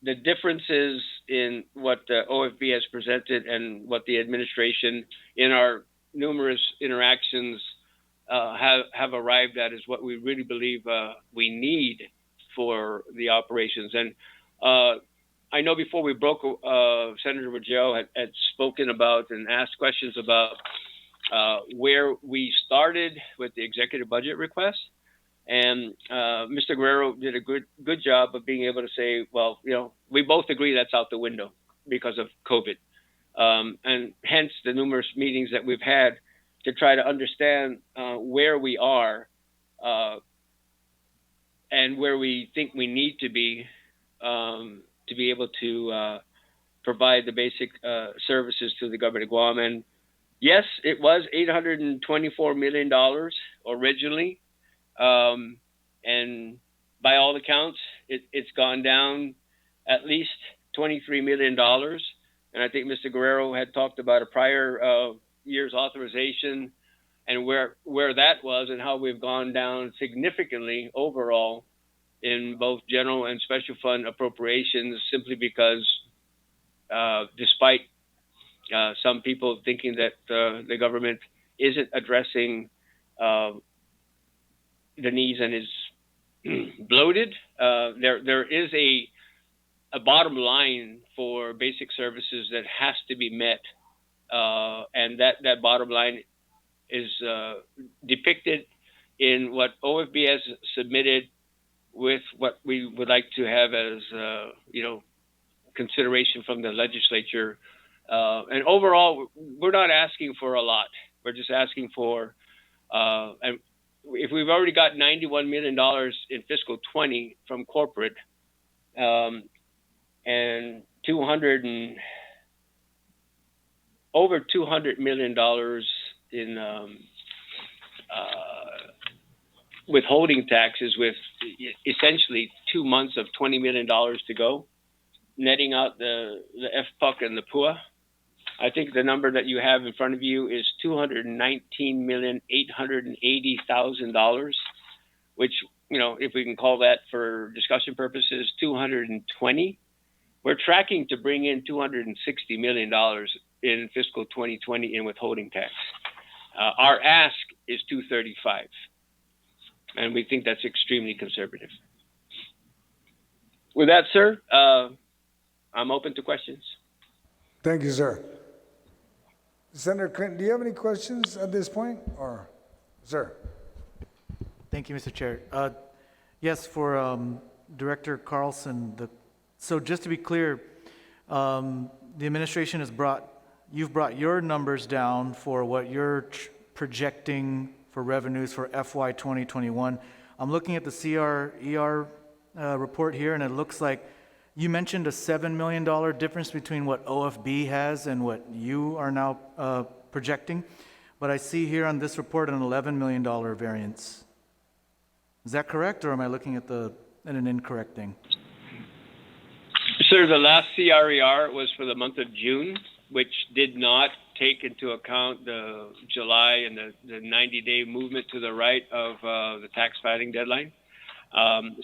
the differences in what OFB has presented and what the administration in our numerous interactions have arrived at is what we really believe we need for the operations. And I know before we broke, Senator Ruggiero had spoken about and asked questions about where we started with the executive budget request. And Mr. Guerrero did a good job of being able to say, well, we both agree that's out the window because of COVID. And hence the numerous meetings that we've had to try to understand where we are and where we think we need to be able to provide the basic services to the government of Guam. And yes, it was $824 million originally. And by all accounts, it's gone down at least $23 million. And I think Mr. Guerrero had talked about a prior year's authorization and where that was and how we've gone down significantly overall in both general and special fund appropriations, simply because despite some people thinking that the government isn't addressing the needs and is bloated, there is a bottom line for basic services that has to be met, and that bottom line is depicted in what OFB has submitted with what we would like to have as consideration from the legislature. And overall, we're not asking for a lot. We're just asking for and if we've already got $91 million in fiscal 20 from corporate, and over $200 million in withholding taxes, with essentially 2 months of $20 million to go, netting out the FPUC and the PUA. I think the number that you have in front of you is $219,880,000, which if we can call that for discussion purposes, 220. We're tracking to bring in $260 million in fiscal 2020 in withholding tax. Our ask is 235, and we think that's extremely conservative. With that, sir, I'm open to questions. Thank you, sir. Senator Clinton, do you have any questions at this point? Or, sir? Thank you, Mr. Chair. Yes, for Director Carlson, so just to be clear, the administration you've brought your numbers down for what you're projecting for revenues for FY 2021. I'm looking at the CRER report here, and it looks like you mentioned a $7 million difference between what OFB has and what you are now projecting, but I see here on this report an $11 million variance. Is that correct, or am I looking at an incorrect thing? Sir, the last CRER was for the month of June, which did not take into account the July and the 90-day movement to the right of the tax filing deadline.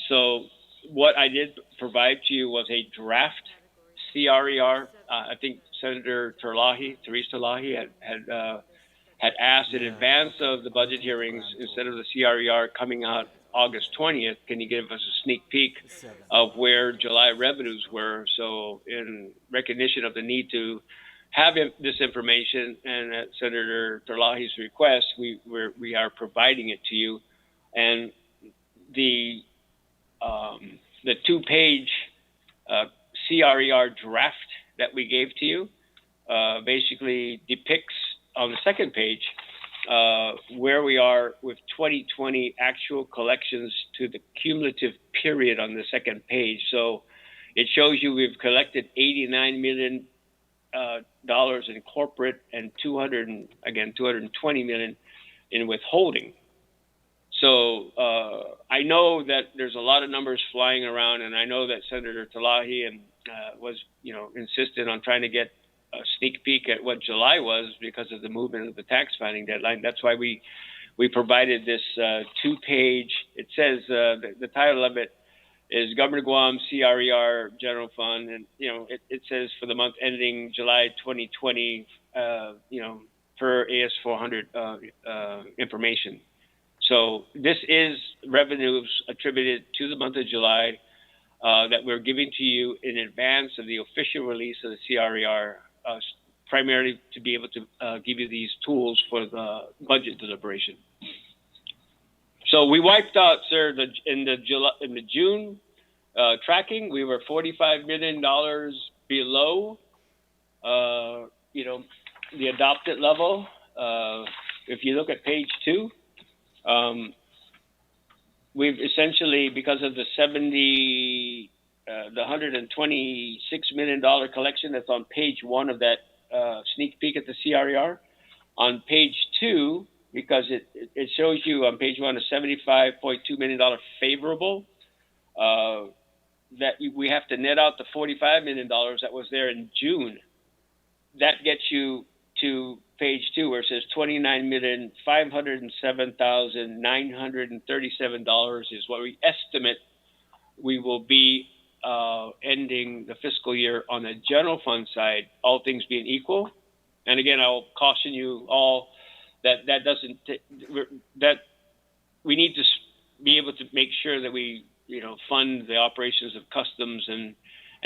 So what I did provide to you was a draft CRER. I think Senator Therese Terlahi had asked in advance of the budget hearings, instead of the CRER coming out August 20th, can you give us a sneak peek of where July revenues were? So in recognition of the need to have this information, and at Senator Terlahi's request, we are providing it to you. And the two-page CRER draft that we gave to you basically depicts on the second page where we are with 2020 actual collections to the cumulative period on the second page. So it shows you we've collected $89 million in corporate and 220 million in withholding. So I know that there's a lot of numbers flying around, and I know that Senator Terlahi was insistent on trying to get a sneak peek at what July was because of the movement of the tax filing deadline. That's why we provided this two-page. It says the title of it is Governor Guam CRER General Fund, and it says for the month ending July 2020, per AS 400 information. So this is revenues attributed to the month of July that we're giving to you in advance of the official release of the CRER, primarily to be able to give you these tools for the budget deliberation. So we wiped out, sir, in the June tracking, we were $45 million below, the adopted level. If you look at page 2, we've essentially, because of the $126 million collection that's on page 1 of that sneak peek at the CRER, on page 2, because it shows you on page 1 a $75.2 million favorable, that we have to net out the $45 million that was there in June. That gets you to page 2 where it says $29,507,937 is what we estimate we will be ending the fiscal year on the general fund side, all things being equal. And again, I'll caution you all that we need to be able to make sure that we fund the operations of Customs and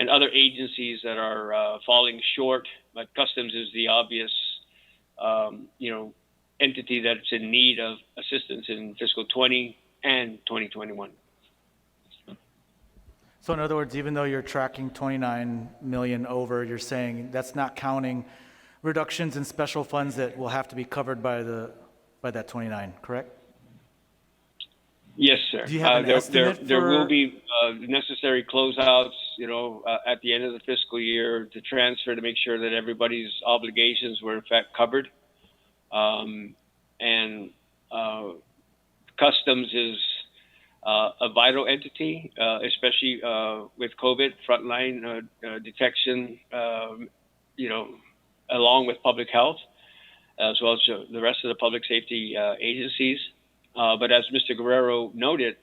other agencies that are falling short. But Customs is the obvious entity that's in need of assistance in fiscal 20 and 2021. So in other words, even though you're tracking 29 million over, you're saying that's not counting reductions in special funds that will have to be covered by that 29, correct? Yes, sir. Do you have an estimate there will be necessary closeouts, at the end of the fiscal year to transfer to make sure that everybody's obligations were in fact covered. And Customs is a vital entity, especially with COVID, frontline detection, along with public health, as well as the rest of the public safety agencies. But as Mr. Guerrero noted,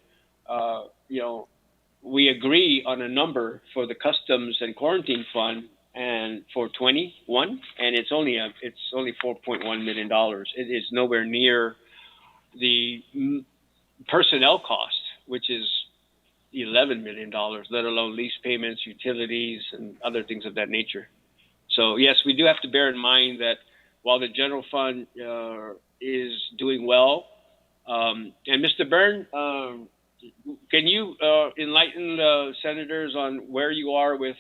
we agree on a number for the customs and quarantine fund and for 21, and it's only $4.1 million. It is nowhere near the personnel cost, which is $11 million, let alone lease payments, utilities, and other things of that nature. So yes, we do have to bear in mind that while the general fund is doing well, and Mr. Byrne, can you enlighten the senators on where you are with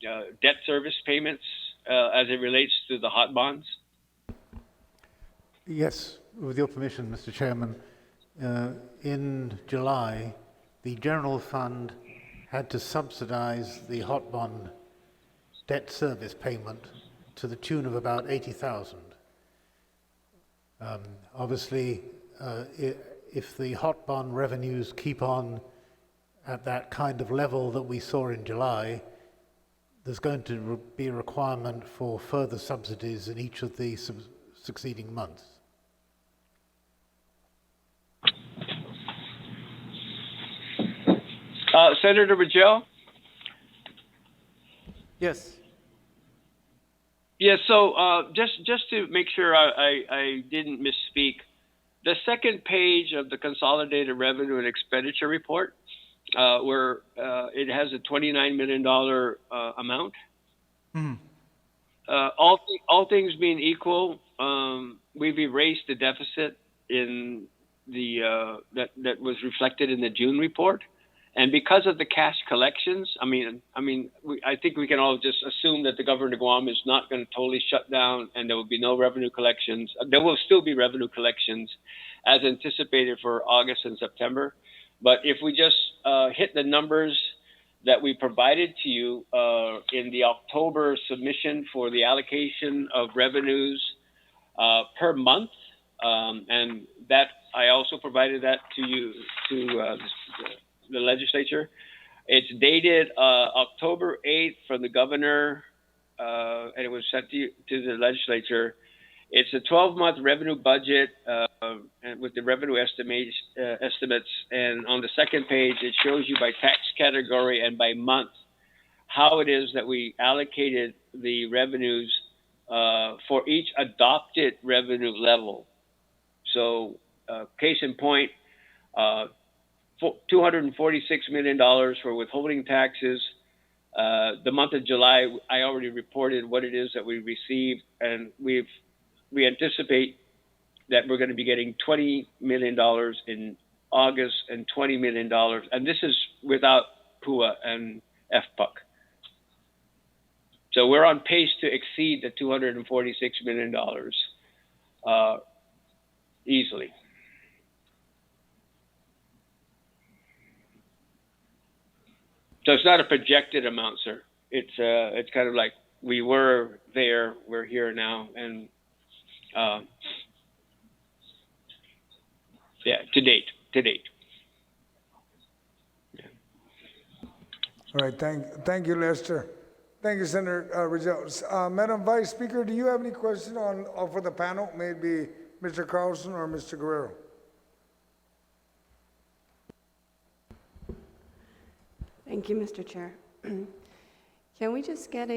debt service payments as it relates to the hot bonds? Yes, with your permission, Mr. Chairman. In July, the general fund had to subsidize the hot bond debt service payment to the tune of about $80,000. Obviously, if the hot bond revenues keep on at that kind of level that we saw in July, there's going to be a requirement for further subsidies in each of the succeeding months. Senator Rangel? Yes. Yeah, so just to make sure I didn't misspeak, the second page of the Consolidated Revenue and Expenditure Report, where it has a $29 million amount, all things being equal, we've erased the deficit in the that was reflected in the June report. And because of the cash collections, I think we can all just assume that the government of Guam is not going to totally shut down, and there will be no revenue collections. There will still be revenue collections as anticipated for August and September. But if we just hit the numbers that we provided to you in the October submission for the allocation of revenues per month, and that I also provided that to you, to the legislature. It's dated October 8th from the governor, and it was sent to the legislature. It's a 12-month revenue budget and with the revenue estimates, and on the second page, it shows you by tax category and by month how it is that we allocated the revenues for each adopted revenue level. So, case in point, $246 million for withholding taxes. The month of July, I already reported what it is that we received, and we anticipate that we're going to be getting $20 million in August and $20 million, and this is without PUA and FPUC. So we're on pace to exceed the $246 million easily. So it's not a projected amount, sir. It's kind of like we were there, we're here now, and to date. Yeah. All right, thank you, Lester. Thank you, Senator Rangel. Madam Vice Speaker, do you have any question for the panel? Maybe Mr. Carlson or Mr. Guerrero? Thank you, Mr. Chair. Can we just get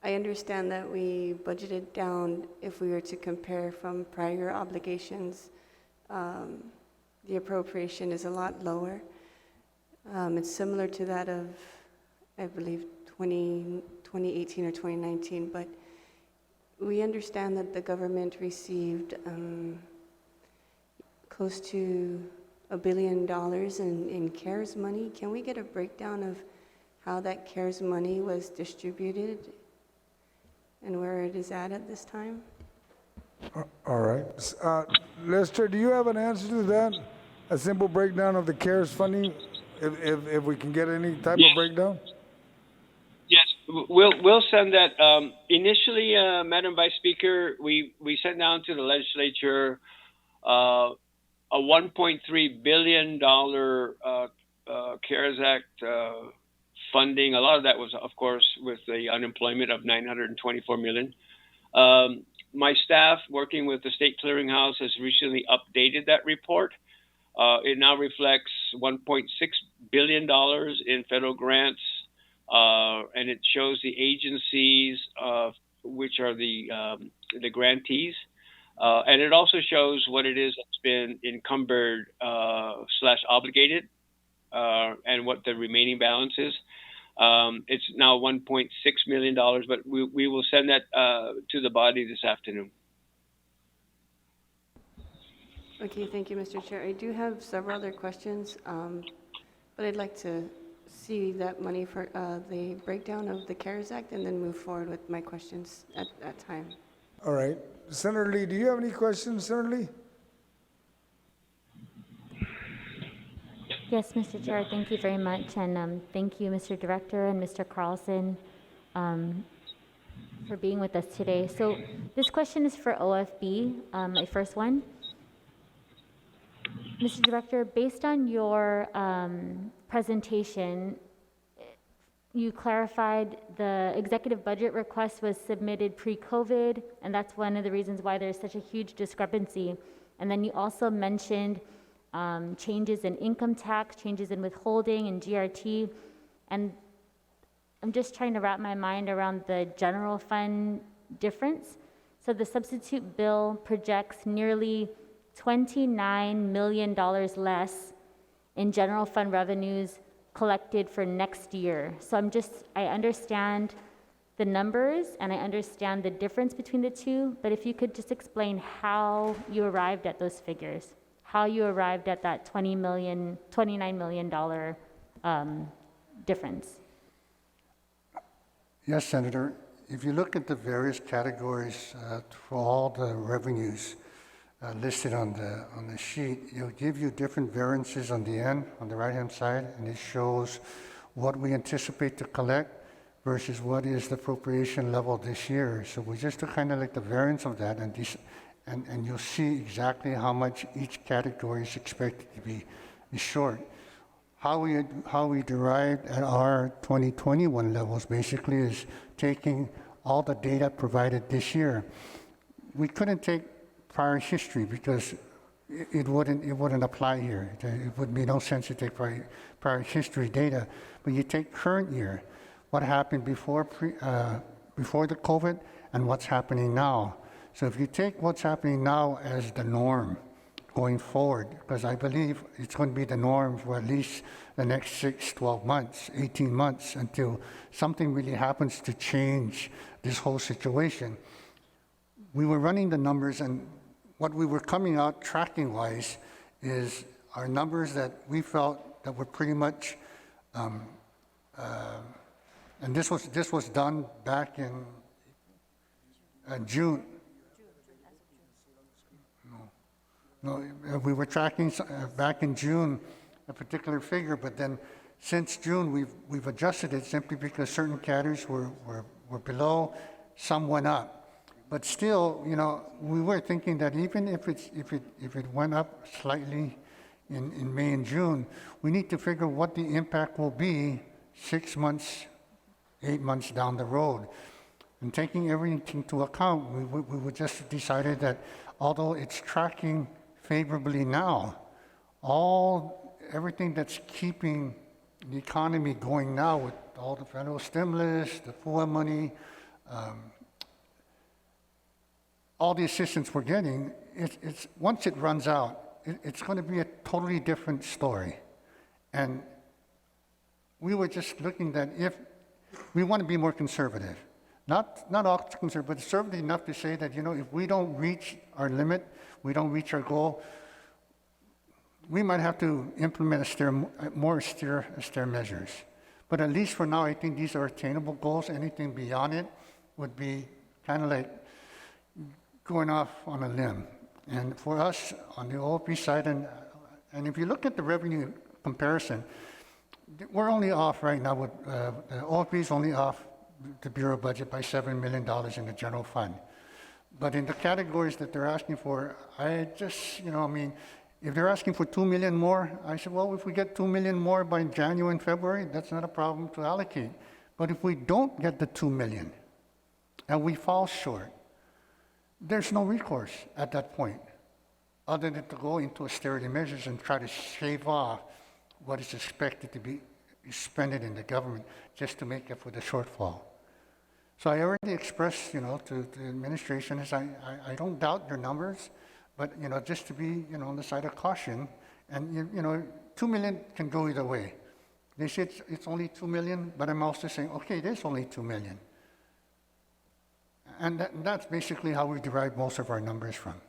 I understand that we budgeted down if we were to compare from prior obligations. The appropriation is a lot lower. It's similar to that of, I believe, 2018 or 2019, but we understand that the government received close to $1 billion in CARES money. Can we get a breakdown of how that CARES money was distributed and where it is at this time? All right. Lester, do you have an answer to that? A simple breakdown of the CARES funding, if we can get any type of breakdown? Yes, we'll send that. Initially, Madam Vice Speaker, we sent down to the legislature a $1.3 billion CARES Act funding. A lot of that was, of course, with the unemployment of $924 million. My staff, working with the State Clearinghouse, has recently updated that report. It now reflects $1.6 billion in federal grants, and it shows the agencies which are the grantees. And it also shows what it is that's been encumbered / obligated, and what the remaining balance is. It's now $1.6 million, but we will send that to the body this afternoon. Okay, thank you, Mr. Chair. I do have several other questions, but I'd like to see that money for the breakdown of the CARES Act and then move forward with my questions at that time. All right. Senator Lee, do you have any questions, Senator Lee? Yes, Mr. Chair, thank you very much. And thank you, Mr. Director and Mr. Carlson, for being with us today. So this question is for OFB, my first one. Mr. Director, based on your presentation, you clarified the executive budget request was submitted pre-COVID, and that's one of the reasons why there's such a huge discrepancy. And then you also mentioned changes in income tax, changes in withholding and GRT. And I'm just trying to wrap my mind around the general fund difference. So the substitute bill projects nearly $29 million less in general fund revenues collected for next year. So I understand the numbers and I understand the difference between the two, but if you could just explain how you arrived at those figures, how you arrived at that $29 million difference. Yes, Senator. If you look at the various categories for all the revenues listed on the sheet, it'll give you different variances on the end, on the right-hand side, and it shows what we anticipate to collect versus what is the appropriation level this year. So we just took kind of like the variance of that, and you'll see exactly how much each category is expected to be short. How we derived at our 2021 levels basically is taking all the data provided this year. We couldn't take prior history because it wouldn't apply here. It would be no sense to take prior history data, but you take current year, what happened before the COVID and what's happening now. So if you take what's happening now as the norm going forward, because I believe it's going to be the norm for at least the next 6, 12 months, 18 months until something really happens to change this whole situation. We were running the numbers, and what we were coming out tracking-wise is our numbers that we felt that were pretty much, and this was done back in June. No, we were tracking back in June a particular figure, but then since June we've adjusted it simply because certain categories were below, some went up. But still, we were thinking that even if it went up slightly in May and June, we need to figure what the impact will be 6 months, 8 months down the road. And taking everything into account, we just decided that although it's tracking favorably now, everything that's keeping the economy going now with all the federal stimulus, the FOA money, all the assistance we're getting, it's once it runs out, it's going to be a totally different story. And we were just looking that if we want to be more conservative, not all conservative, but conservative enough to say that, if we don't reach our limit, we don't reach our goal, we might have to implement more austere measures. But at least for now, I think these are attainable goals. Anything beyond it would be kind of like going off on a limb. And for us, on the OOP side, and if you look at the revenue comparison, we're only off right now with, the OOP is only off the Bureau budget by $7 million in the general fund. But in the categories that they're asking for, I just, if they're asking for $2 million more, I said, well, if we get $2 million more by January and February, that's not a problem to allocate. But if we don't get the $2 million and we fall short, there's no recourse at that point. other than to go into austerity measures and try to shave off what is expected to be expended in the government just to make up for the shortfall. So I already expressed, to the administration, is I don't doubt your numbers, but, just to be, on the side of caution, and, 2 million can go either way. They say it's only 2 million, but I'm also saying, okay, it is only 2 million. And that's basically how we derive most of our numbers from.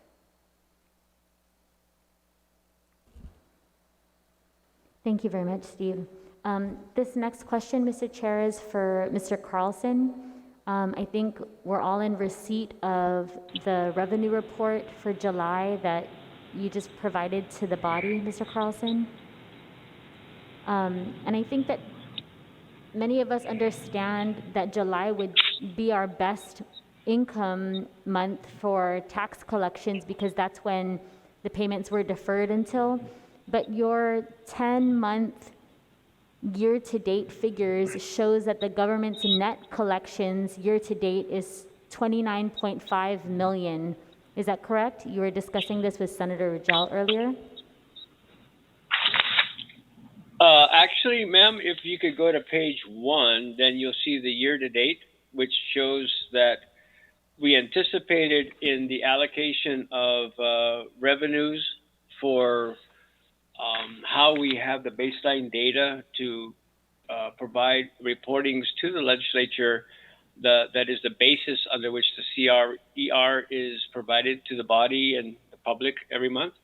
Thank you very much, Steve. This next question, Mr. Chair, is for Mr. Carlson. I think we're all in receipt of the revenue report for July that you just provided to the body, Mr. Carlson. And I think that many of us understand that July would be our best income month for tax collections because that's when the payments were deferred until. But your 10-month year-to-date figures shows that the government's net collections year-to-date is $29.5 million. Is that correct? You were discussing this with Senator Rajal earlier. Actually, ma'am, if you could go to page 1, then you'll see the year-to-date, which shows that we anticipated in the allocation of revenues for how we have the baseline data to provide reportings to the legislature, that is the basis under which the CRER is provided to the body and the public every month.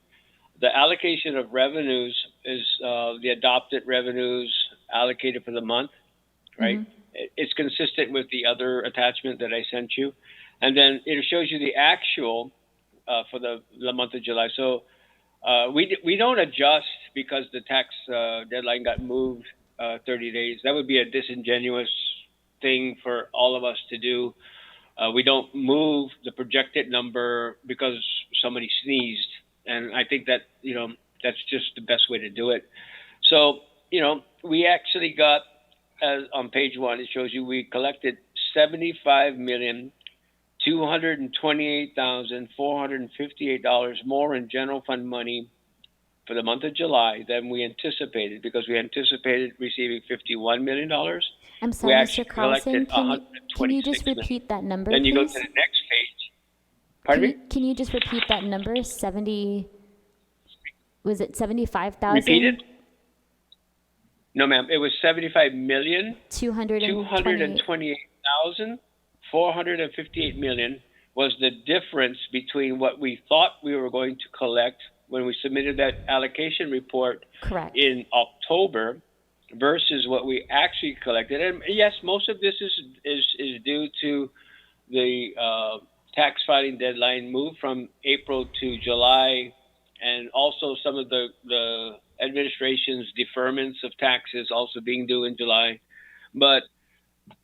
The allocation of revenues is the adopted revenues allocated for the month, right? Mm-hmm. It's consistent with the other attachment that I sent you. And then it shows you the actual for the month of July. So we don't adjust because the tax deadline got moved 30 days. That would be a disingenuous thing for all of us to do. We don't move the projected number because somebody sneezed. And I think that, that's just the best way to do it. So, we actually got, as on page 1, it shows you we collected $75,228,458 more in general fund money for the month of July than we anticipated, because we anticipated receiving $51 million. I'm sorry, Mr. Carlson, can you just repeat that number, Then you please? go to the next page. Pardon me? Can you just repeat that number? Was it 75,000? Repeat it? No, ma'am. It was 228,458 million was the difference between what we thought we were going to collect when we submitted that allocation report. Correct. In October versus what we actually collected. And yes, most of this is due to the tax filing deadline moved from April to July, and also some of the administration's deferments of taxes also being due in July. But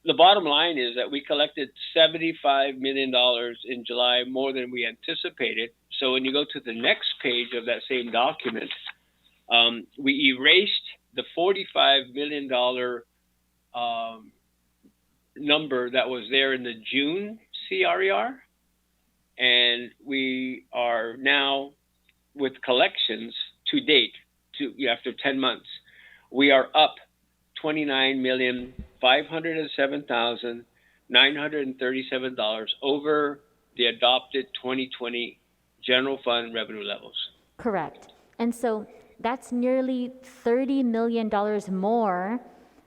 the bottom line is that we collected $75 million in July, more than we anticipated. So when you go to the next page of that same document, we erased the $45 million number that was there in the June CRER. And we are now, with collections to date, after 10 months, we are up $29,507,937 over the adopted 2020 general fund revenue levels. Correct. And so that's nearly $30 million more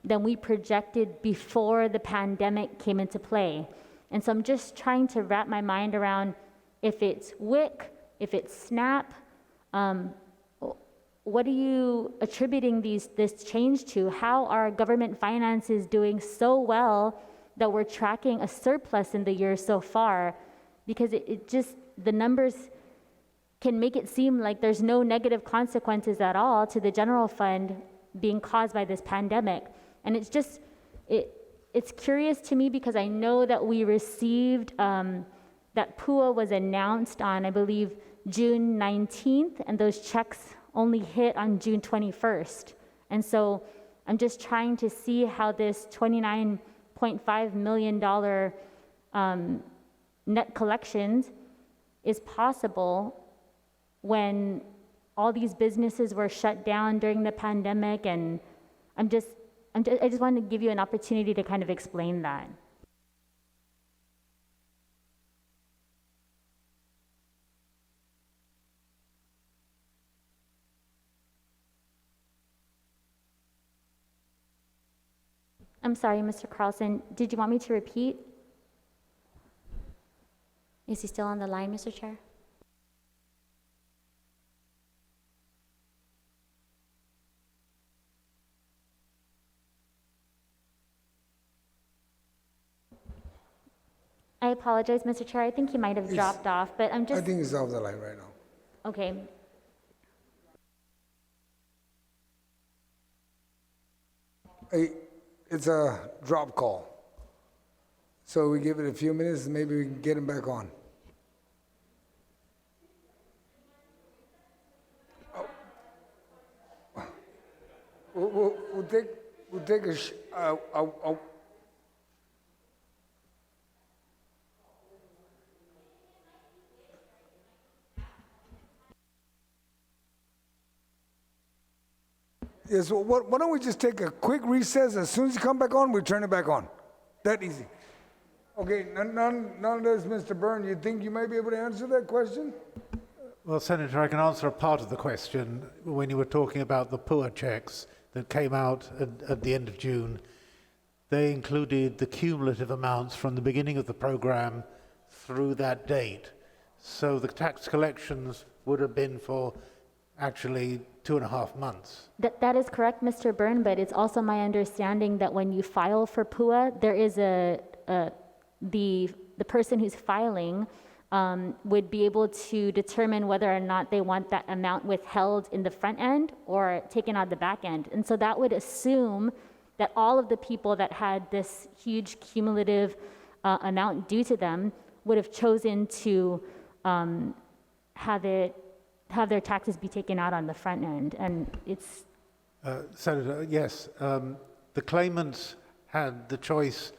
than we projected before the pandemic came into play. And so I'm just trying to wrap my mind around if it's WIC, if it's SNAP, what are you attributing this change to? How are government finances doing so well that we're tracking a surplus in the year so far? Because it just, the numbers can make it seem like there's no negative consequences at all to the general fund being caused by this pandemic. And it's just, it's curious to me because I know that we received, that PUA was announced on, I believe, June 19th, and those checks only hit on June 21st. And so I'm just trying to see how this $29.5 million net collections is possible when all these businesses were shut down during the pandemic, and I just wanted to give you an opportunity to kind of explain that. I'm sorry, Mr. Carlson, did you want me to repeat? Is he still on the line, Mr. Chair? I apologize, Mr. Chair. I think he might have dropped off, but I'm I just, think he's off the line right now. okay. Hey, it's a drop call. So we give it a few minutes and maybe we can get him back on. We'll take a yes, well, why don't we just take a quick recess? As soon as you come back on, we turn it back on. That easy. Okay, none of this, Mr. Byrne, you think you might be able to answer that question? Well, Senator, I can answer a part of the question. When you were talking about the PUA checks that came out at the end of June, they included the cumulative amounts from the beginning of the program through that date. So the tax collections would have been for actually 2.5 months. That is correct, Mr. Byrne, but it's also my understanding that when you file for PUA, there is the person who's filing would be able to determine whether or not they want that amount withheld in the front end or taken out the back end. And so that would assume that all of the people that had this huge cumulative amount due to them would have chosen to have their taxes be taken out on the front end. And it's... Senator, yes, the claimants had the choice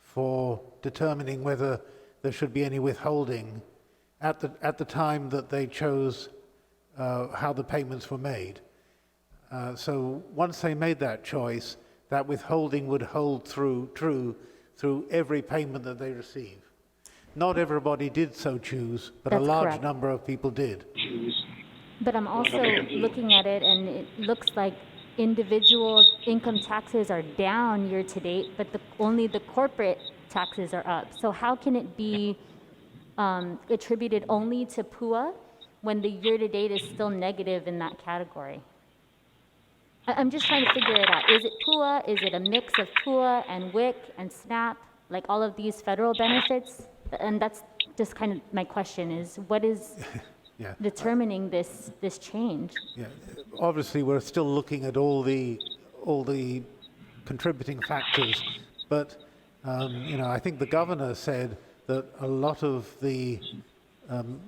for determining whether there should be any withholding at the time that they chose how the payments were made. So once they made that choice, that withholding would hold through every payment that they receive. Not everybody did so choose, but That's a large correct. number of people did. But I'm also looking at it, and it looks like individual income taxes are down year to date, but only the corporate taxes are up. So how can it be attributed only to PUA when the year to date is still negative in that category? I'm just trying to figure it out. Is it PUA? Is it a mix of PUA and WIC and SNAP, like all of these federal benefits? And that's just kind of my question is, what is Yeah. determining this change? Yeah. Obviously, we're still looking at all the contributing factors, but I think the governor said that a lot of the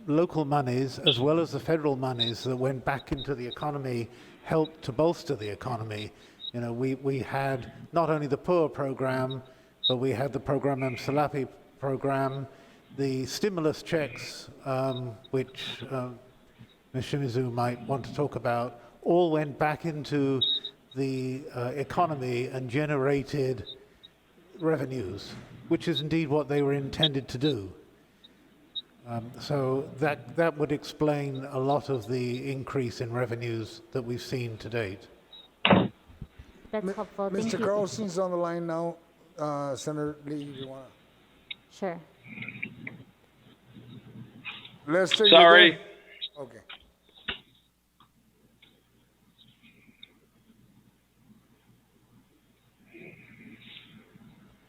local monies, as well as the federal monies that went back into the economy, helped to bolster the economy. We had not only the PUA program, but we had the Program Salapi program, the stimulus checks, which Ms. Shimizu might want to talk about, all went back into the economy and generated revenues, which is indeed what they were intended to do. So that would explain a lot of the increase in revenues that we've seen to date. That's helpful. Thank Mr. you. Carlson's on the line now. Senator Lee, if you want to. Sure. Lester, you Sorry. there? Okay.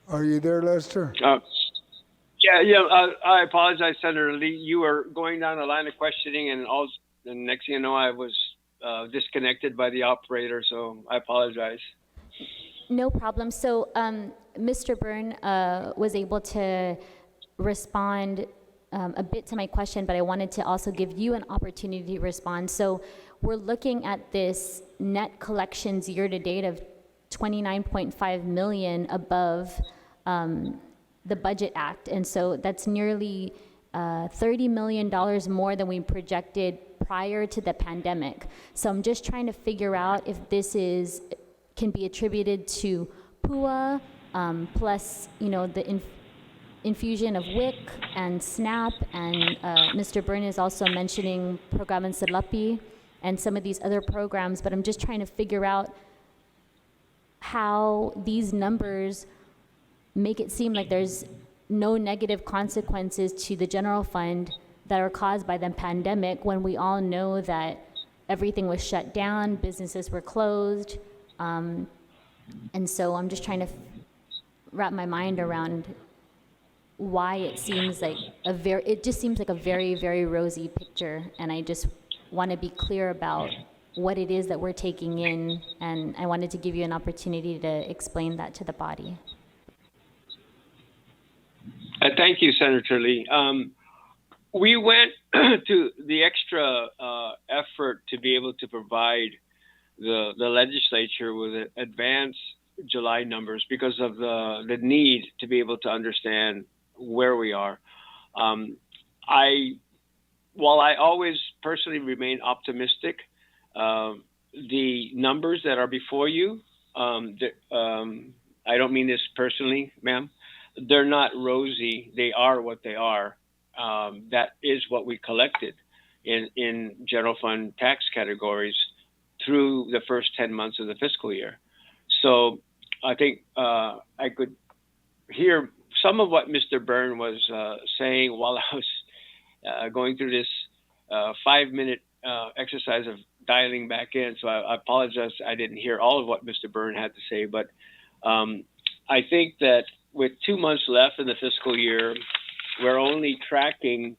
Are you there, Lester? I apologize, Senator Lee. You were going down a line of questioning, and the next thing you know, I was disconnected by the operator, so I apologize. No problem. So Mr. Byrne was able to respond a bit to my question, but I wanted to also give you an opportunity to respond. So we're looking at this net collections year to date of 29.5 million above the Budget Act. And so that's nearly $30 million more than we projected prior to the pandemic. So I'm just trying to figure out if this can be attributed to PUA, plus, the infusion of WIC and SNAP, and Mr. Byrne is also mentioning Program Salapi and some of these other programs, but I'm just trying to figure out how these numbers make it seem like there's no negative consequences to the general fund that are caused by the pandemic, when we all know that everything was shut down, businesses were closed. And so I'm just trying to wrap my mind around why it seems like it just seems like a very, very rosy picture. And I just want to be clear about what it is that we're taking in. And I wanted to give you an opportunity to explain that to the body. Thank you, Senator Lee. We went to the extra effort to be able to provide the legislature with advanced July numbers because of the need to be able to understand where we are. While I always personally remain optimistic, the numbers that are before you, I don't mean this personally, ma'am, they're not rosy. They are what they are. That is what we collected in general fund tax categories through the first 10 months of the fiscal year. So I think I could hear some of what Mr. Byrne was saying while I was going through this 5-minute exercise of dialing back in. So I apologize. I didn't hear all of what Mr. Byrne had to say, but I think that with 2 months left in the fiscal year, we're only tracking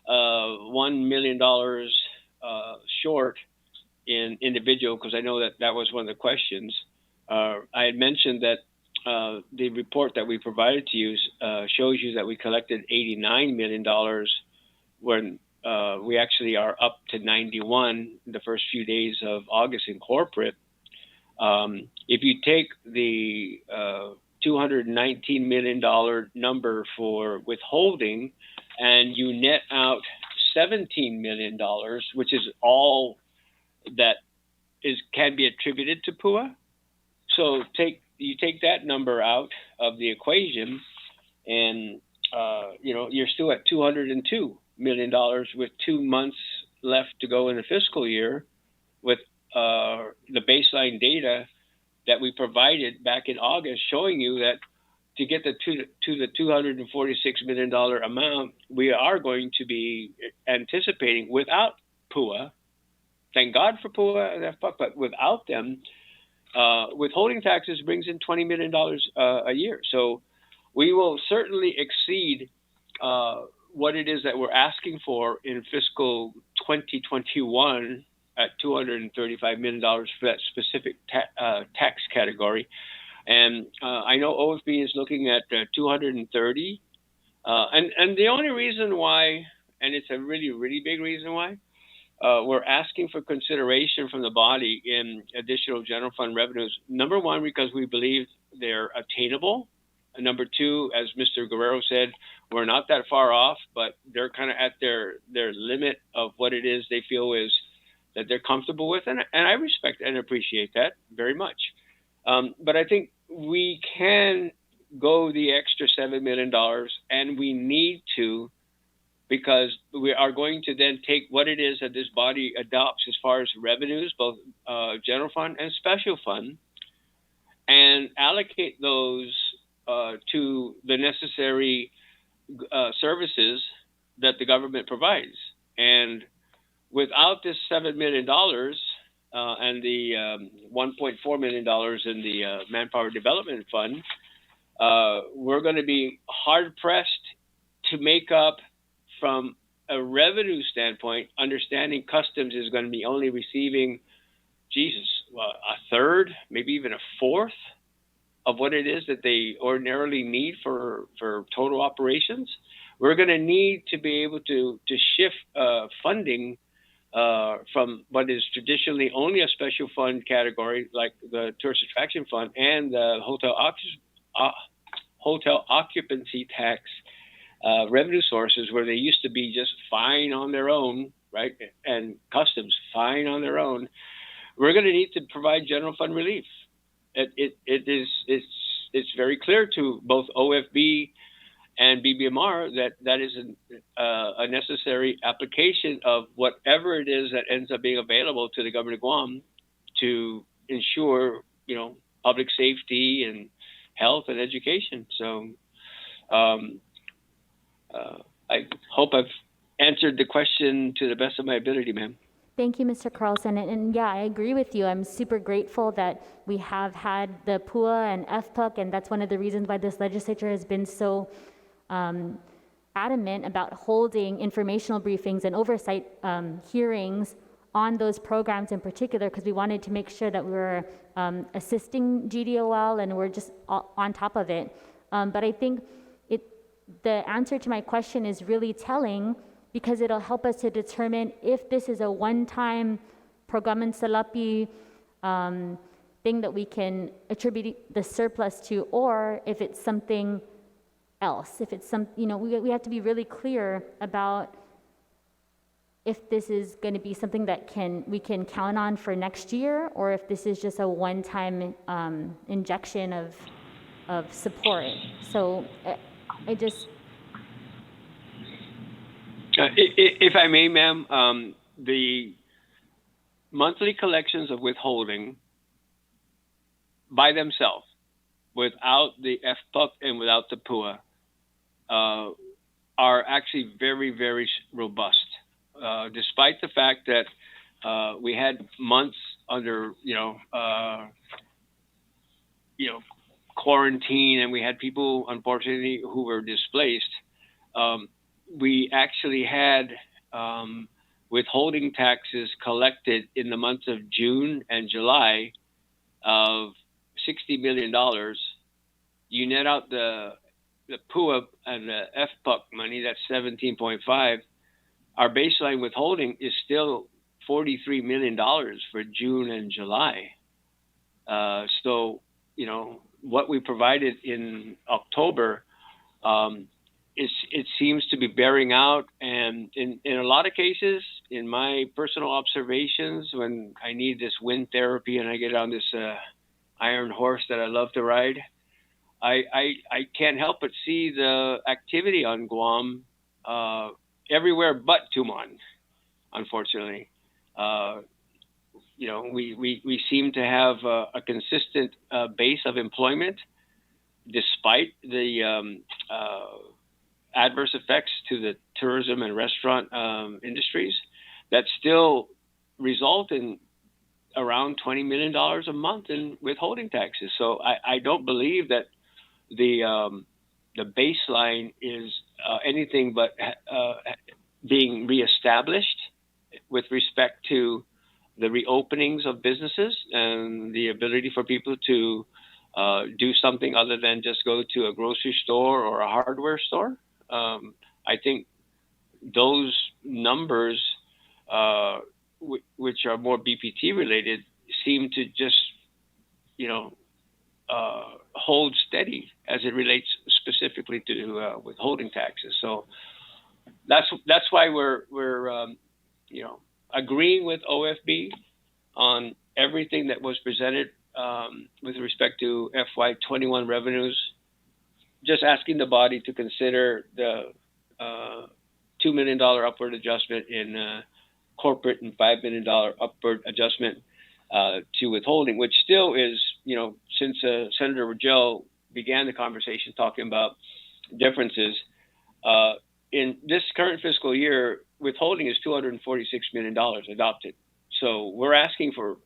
$1 million short in individual, because I know that was one of the questions. I had mentioned that the report that we provided to you shows you that we collected $89 million when we actually are up to 91 in the first few days of August in corporate. If you take the $219 million number for withholding and you net out $17 million, which is all that can be attributed to PUA. So you take that number out of the equation, and you're still at $202 million with 2 months left to go in the fiscal year, with the baseline data that we provided back in August showing you that to get to the $246 million amount, we are going to be anticipating without PUA. Thank God for PUA, but without them, withholding taxes brings in $20 million a year. So we will certainly exceed what it is that we're asking for in fiscal 2021 at $235 million for that specific tax category. And I know OFB is looking at 230. And the only reason why, and it's a really, really big reason why, we're asking for consideration from the body in additional general fund revenues. Number one, because we believe they're attainable. And number two, as Mr. Guerrero said, we're not that far off, but they're kind of at their limit of what it is they feel is that they're comfortable with. And I respect and appreciate that very much. But I think we can go the extra $7 million, and we need to, because we are going to then take what it is that this body adopts as far as revenues, both general fund and special fund, and allocate those to the necessary services that the government provides. And without this $7 million and the $1.4 million in the Manpower Development Fund, we're going to be hard-pressed to make up from a revenue standpoint, understanding customs is going to be only receiving, a third, maybe even a fourth of what it is that they ordinarily need for total operations. We're going to need to be able to shift funding from what is traditionally only a special fund category, like the Tourist Attraction Fund and the hotel occupancy tax revenue sources, where they used to be just fine on their own right? And customs fine on their own. We're going to need to provide general fund relief. It's very clear to both OFB and BBMR that is a necessary application of whatever it is that ends up being available to the government of Guam to ensure, public safety and health and education. So I hope I've answered the question to the best of my ability, ma'am. Thank you, Mr. Carlson. And yeah, I agree with you. I'm super grateful that we have had the PUA and FPUC, and that's one of the reasons why this legislature has been so adamant about holding informational briefings and oversight hearings on those programs in particular, because we wanted to make sure that we were assisting GDOL and we're just on top of it. But I think the answer to my question is really telling, because it'll help us to determine if this is a one-time programan salapi thing that we can attribute the surplus to, or if it's something else. If it's some, we have to be really clear about if this is going to be something that we can count on for next year, or if this is just a one-time injection of support. So I just. If I may, ma'am, the monthly collections of withholding by themselves, without the FPUC and without the PUA, are actually very, very robust. Despite the fact that we had months under, quarantine, and we had people, unfortunately, who were displaced, we actually had withholding taxes collected in the months of June and July of $60 million. You net out the PUA and the FPUC money, that's 17.5. Our baseline withholding is still $43 million for June and July. So, what we provided in October, it seems to be bearing out. And in a lot of cases, in my personal observations, when I need this wind therapy and I get on this iron horse that I love to ride, I can't help but see the activity on Guam everywhere but Tumon, unfortunately. We seem to have a consistent base of employment despite the adverse effects to the tourism and restaurant industries that still result in around $20 million a month in withholding taxes. So I don't believe that the baseline is anything but being reestablished with respect to the reopenings of businesses and the ability for people to do something other than just go to a grocery store or a hardware store. I think those numbers, which are more BPT related, seem to just, hold steady as it relates specifically to withholding taxes. So that's why we're agreeing with OFB on everything that was presented with respect to FY21 revenues. Just asking the body to consider the $2 million upward adjustment in corporate and $5 million upward adjustment to withholding, which still is, since Senator Rogel began the conversation talking about differences, in this current fiscal year, withholding is $246 million adopted. So we're asking for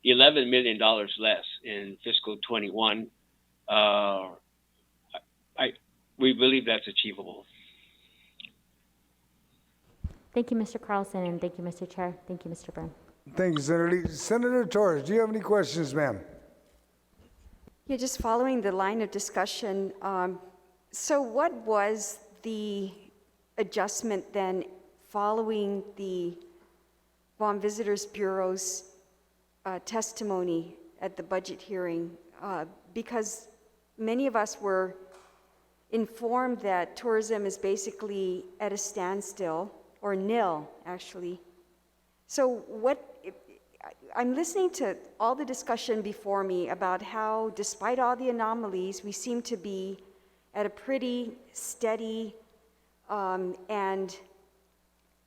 $11 million less in fiscal 21. We believe that's achievable. Thank you, Mr. Carlson, and thank you, Mr. Chair. Thank you, Mr. Byrne. Thank you, Senator Lee. Senator Torres, do you have any questions, ma'am? Yeah, just following the line of discussion. So what was the adjustment then following the Guam Visitors Bureau's testimony at the budget hearing? Because many of us were informed that tourism is basically at a standstill, or nil, actually, So I'm listening to all the discussion before me about how, despite all the anomalies, we seem to be at a pretty steady and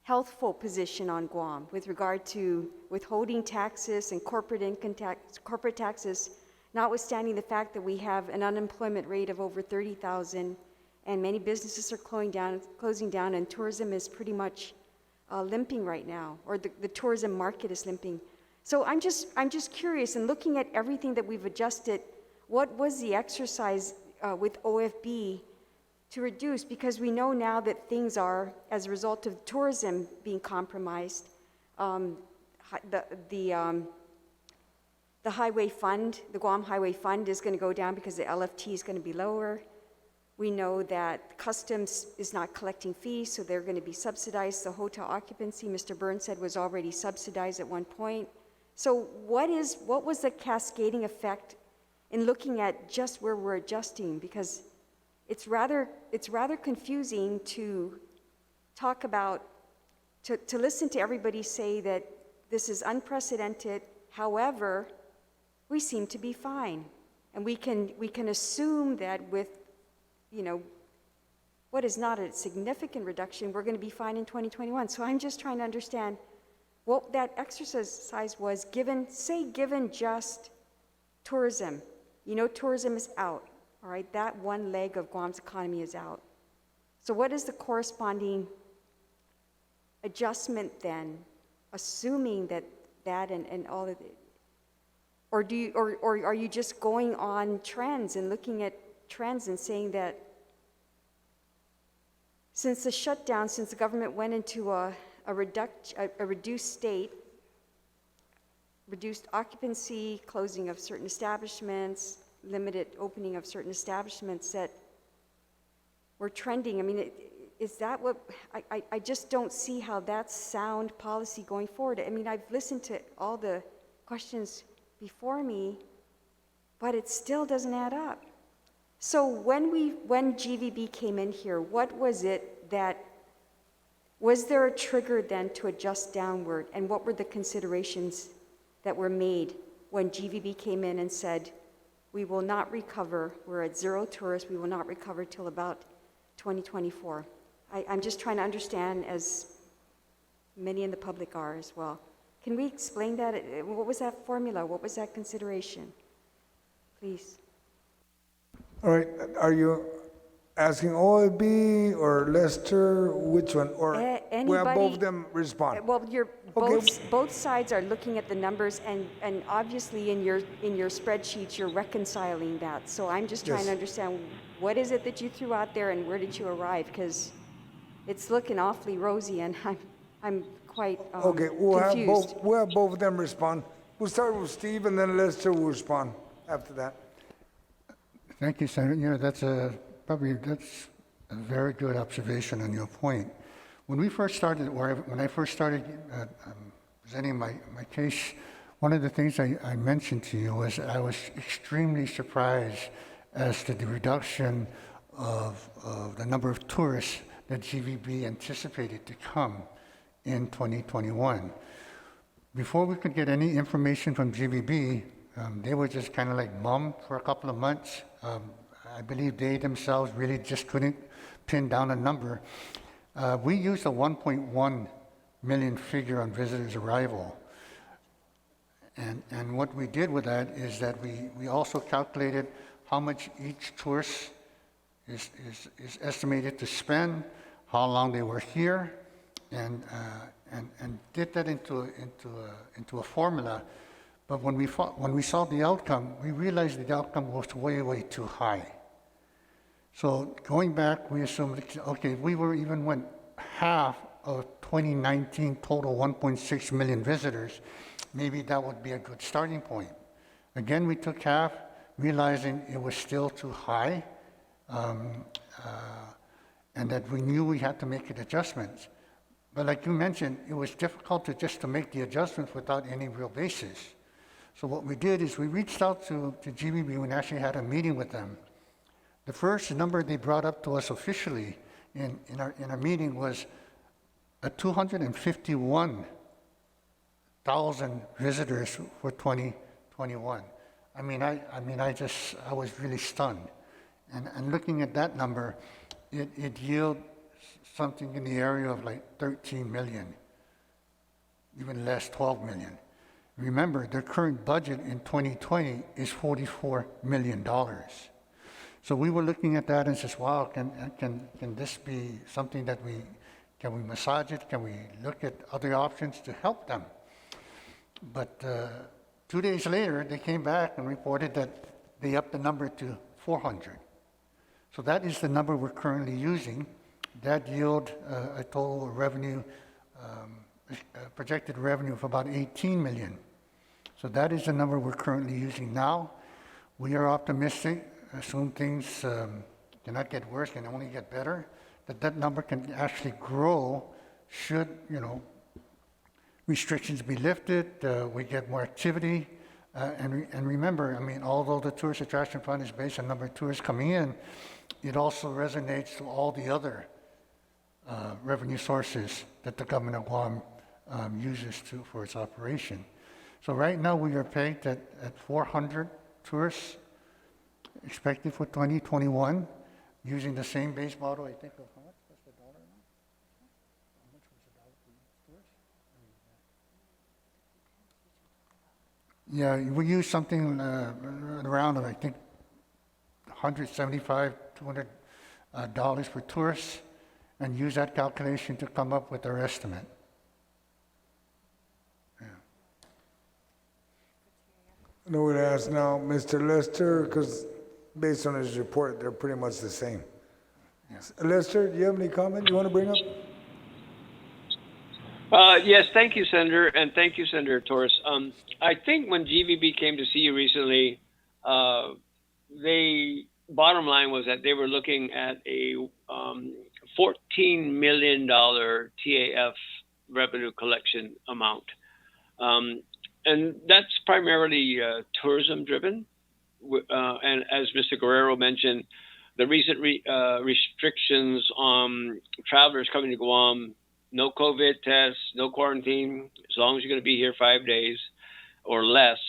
healthful position on Guam with regard to withholding taxes and corporate income tax, corporate taxes, notwithstanding the fact that we have an unemployment rate of over 30,000 and many businesses are closing down and tourism is pretty much limping right now, or the tourism market is limping. So I'm just curious, in looking at everything that we've adjusted, what was the exercise with OFB to reduce? Because we know now that things are, as a result of tourism being compromised, the highway fund, the Guam Highway Fund is going to go down because the LFT is going to be lower. We know that customs is not collecting fees, so they're going to be subsidized. The hotel occupancy, Mr. Burns said, was already subsidized at one point. So what was the cascading effect in looking at just where we're adjusting? Because it's rather confusing to talk about, to listen to everybody say that this is unprecedented. However, we seem to be fine, and we can assume that with, you know, what is not a significant reduction, we're going to be fine in 2021. So I'm just trying to understand what that exercise was given just tourism. You know, tourism is out, all right? That one leg of Guam's economy is out. So what is the corresponding adjustment then, assuming that and all of it? Or are you just going on trends and looking at trends and saying that since the shutdown, since the government went into a reduced state, reduced occupancy, closing of certain establishments, limited opening of certain establishments, that we're trending? I mean, is that what, I just don't see how that's sound policy going forward. I mean, I've listened to all the questions before me, but it still doesn't add up. So when GVB came in here, what was it that, was there a trigger then to adjust downward? And what were the considerations that were made when GVB came in and said, we will not recover, we're at zero tourists, we will not recover till about 2024? I'm just trying to understand, as many in the public are as well. Can we explain that? What was that formula? What was that consideration? Please. All right, are you asking OFB or Lester, which one? Or we have Anybody, both of them respond? Well, Okay. both sides are looking at the numbers, and obviously in your spreadsheets you're reconciling that. So I'm just trying Yes. to understand, what is it that you threw out there and where did you arrive? Because it's looking awfully rosy, and I'm quite Okay, confused. we'll have both of them respond. We'll start with Steve, and then Lester will respond after that. Thank you, Senator. You know, that's a very good observation on your point. When we first started, when I first started presenting my case, one of the things I mentioned to you was I was extremely surprised as to the reduction of the number of tourists that GVB anticipated to come in 2021. Before we could get any information from GVB, they were just kind of like mum for a couple of months. I believe they themselves really just couldn't pin down a number. We used a 1.1 million figure on visitors' arrival. And what we did with that is that we also calculated how much each tourist is estimated to spend, how long they were here, and did that into a formula. But when we saw the outcome, we realized the outcome was way too high. So going back, we assumed, okay, if we went half of 2019 total 1.6 million visitors, maybe that would be a good starting point. Again, we took half, realizing it was still too high, and that we knew we had to make adjustments. But like you mentioned, it was difficult to make the adjustments without any real basis. So what we did is we reached out to GVB and actually had a meeting with them. The first number they brought up to us officially in our meeting was a 251 1,000 visitors for 2021. I was really stunned. And looking at that number, it yield something in the area of like 13 million, even less, 12 million. Remember, their current budget in 2020 is $44 million. So we were looking at that and says, wow, can this be something that can we massage it? Can we look at other options to help them? But 2 days later, they came back and reported that they upped the number to 400. So that is the number we're currently using. That yield a total revenue, projected revenue of about 18 million. So that is the number we're currently using now. We are optimistic, assume things cannot get worse, can only get better, that number can actually grow should, restrictions be lifted, we get more activity. And remember, although the Tourist Attraction Fund is based on number of tourists coming in, it also resonates to all the other revenue sources that the government of Guam uses for its operation. So right now we are pegged at 400 tourists expected for 2021 using the same base model, I think, of how much was the dollar amount? How much was the dollar for tourists? Yeah, we use something around, I think, $175, $200 for tourists, and use that calculation to come up with our estimate. I know what to ask now, Mr. Lester, because based on his report, they're pretty much the same. Yes. Lester, do you have any comment you want to bring up? Yes, thank you, Senator, and thank you, Senator Torres. I think when GVB came to see you recently, bottom line was that they were looking at a $14 million TAF revenue collection amount. And that's primarily tourism driven. And as Mr. Guerrero mentioned, the recent restrictions on travelers coming to Guam, no COVID tests, no quarantine, as long as you're going to be here 5 days or less,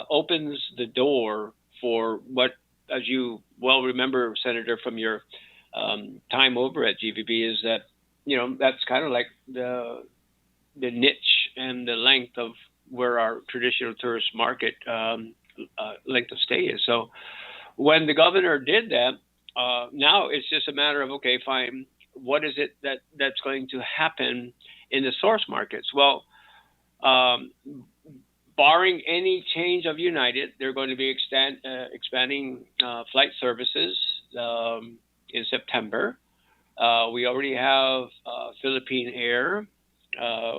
opens the door for what, as you well remember, Senator, from your time over at GVB, is that, that's kind of like the niche and the length of where our traditional tourist market length of stay is. So when the governor did that, now it's just a matter of, okay, fine, what is it that's going to happen in the source markets? Well, barring any change of United, they're going to be expanding flight services in September. We already have Philippine Air.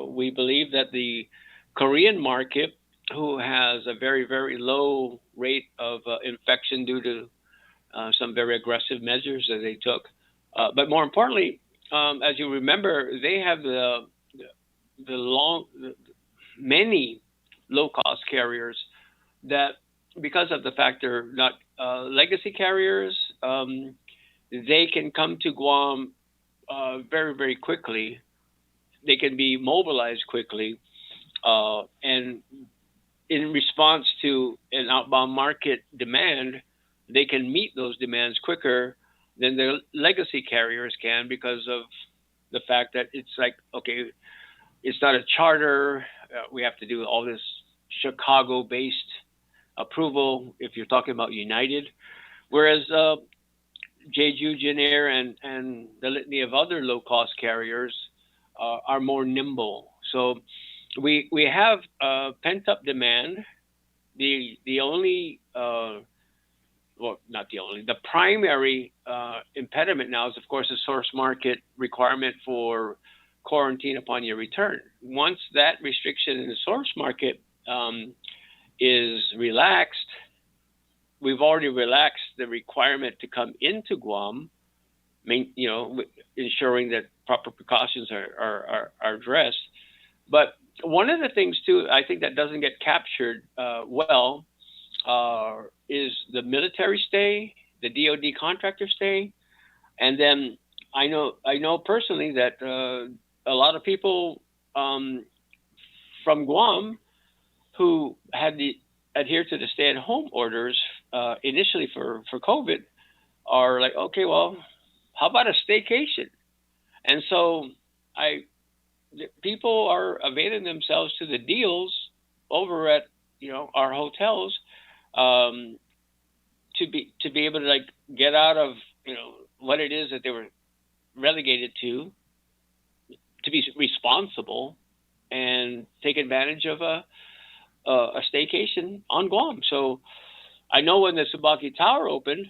We believe that the Korean market, who has a very, very low rate of infection due to some very aggressive measures that they took. But more importantly, as you remember, they have many low-cost carriers that, because of the fact they're not legacy carriers, they can come to Guam very, very quickly. They can be mobilized quickly. And in response to an outbound market demand, they can meet those demands quicker than the legacy carriers can, because of the fact that it's like, okay, it's not a charter. We have to do all this Chicago-based approval if you're talking about United. Whereas Jeju, Jin Air, and the litany of other low-cost carriers are more nimble. So we have pent-up demand. The primary impediment now is, of course, the source market requirement for quarantine upon your return. Once that restriction in the source market is relaxed, we've already relaxed the requirement to come into Guam, ensuring that proper precautions are addressed. But one of the things, too, I think that doesn't get captured well is the military stay, the DoD contractor stay. And then I know personally that a lot of people from Guam who had to adhere to the stay-at-home orders initially for COVID are like, okay, well, how about a staycation? And so people are availing themselves to the deals over at our hotels to be able to like get out of what it is that they were relegated to be responsible and take advantage of a staycation on Guam. So I know when the Sabaki Tower opened,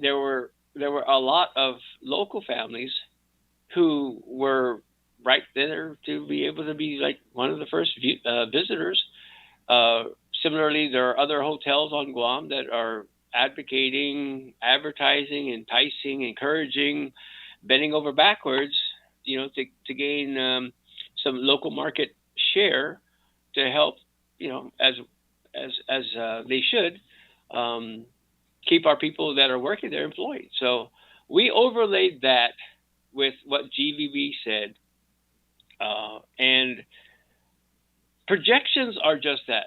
there were a lot of local families who were right there to be able to be like one of the first visitors. Similarly, there are other hotels on Guam that are advocating, advertising, enticing, encouraging, bending over backwards, to gain some local market share to help, as they should, keep our people that are working there employed. So we overlaid that with what GVB said, and projections are just that.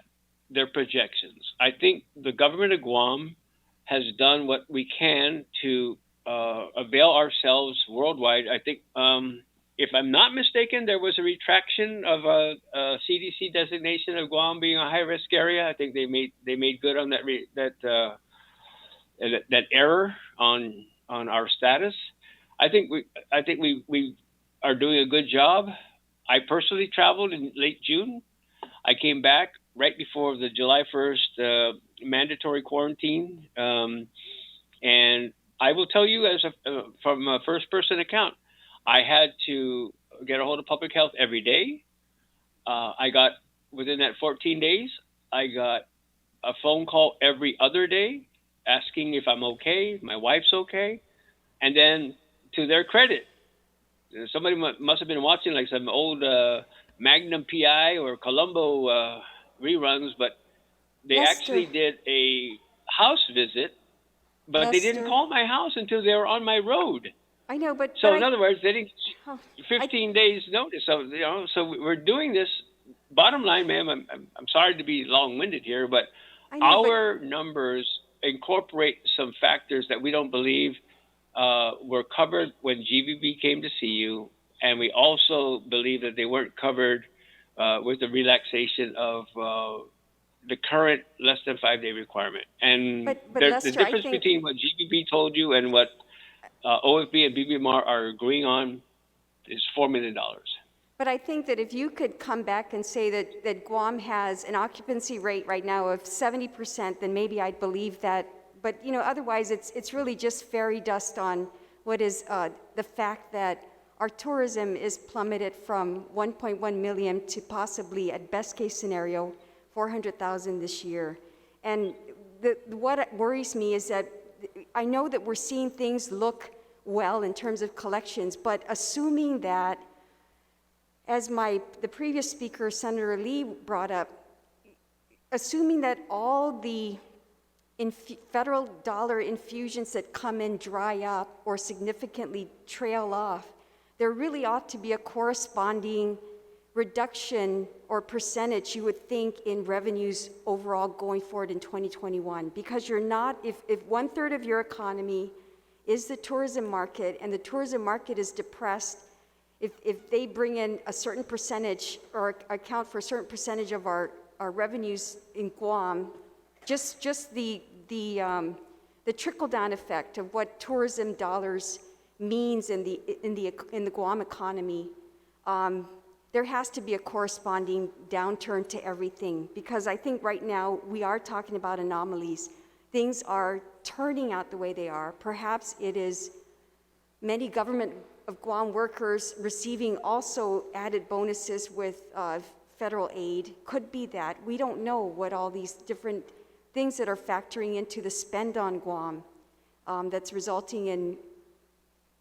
They're projections. I think the government of Guam has done what we can to avail ourselves worldwide. I think, if I'm not mistaken, there was a retraction of a CDC designation of Guam being a high-risk area. I think they made good on that error on our status. I think we are doing a good job. I personally traveled in late June. I came back right before the July 1st mandatory quarantine, and I will tell you, from a first-person account, I had to get a hold of public health every day. Within that 14 days, I got a phone call every other day asking if I'm okay, if my wife's okay. And then, to their credit, somebody must have been watching like some old Magnum PI or Columbo reruns, but they actually did a house visit, but they didn't call my house until they were on my road. I know, but So in other words, they didn't 15 days notice. So so we're doing this. Bottom line, ma'am, I'm sorry to be long-winded here, but our numbers incorporate some factors that we don't believe were covered when GVB came to see you, and we also believe that they weren't covered with the relaxation of the current less than 5-day requirement. And but Lester, the difference between what GVB told you and what OFB and BBMR are agreeing on is $4 million. But I think that if you could come back and say that Guam has an occupancy rate right now of 70%, then maybe I'd believe that. But otherwise, it's really just fairy dust on what is the fact that our tourism is plummeted from 1.1 million to possibly, at best case scenario, 400,000 this year. And what worries me is that I know that we're seeing things look well in terms of collections, but assuming that, as the previous speaker, Senator Lee, brought up, assuming that all the federal dollar infusions that come in dry up or significantly trail off, there really ought to be a corresponding reduction or percentage, you would think, in revenues overall going forward in 2021. Because you're not, if 1/3 of your economy is the tourism market, and the tourism market is depressed, if they bring in a certain percentage or account for a certain percentage of our revenues in Guam, just the trickle-down effect of what tourism dollars means in the Guam economy, there has to be a corresponding downturn to everything, because I think right now we are talking about anomalies. Things are turning out the way they are. Perhaps it is many government of Guam workers receiving also added bonuses with federal aid. Could be that. We don't know what all these different things that are factoring into the spend on Guam that's resulting in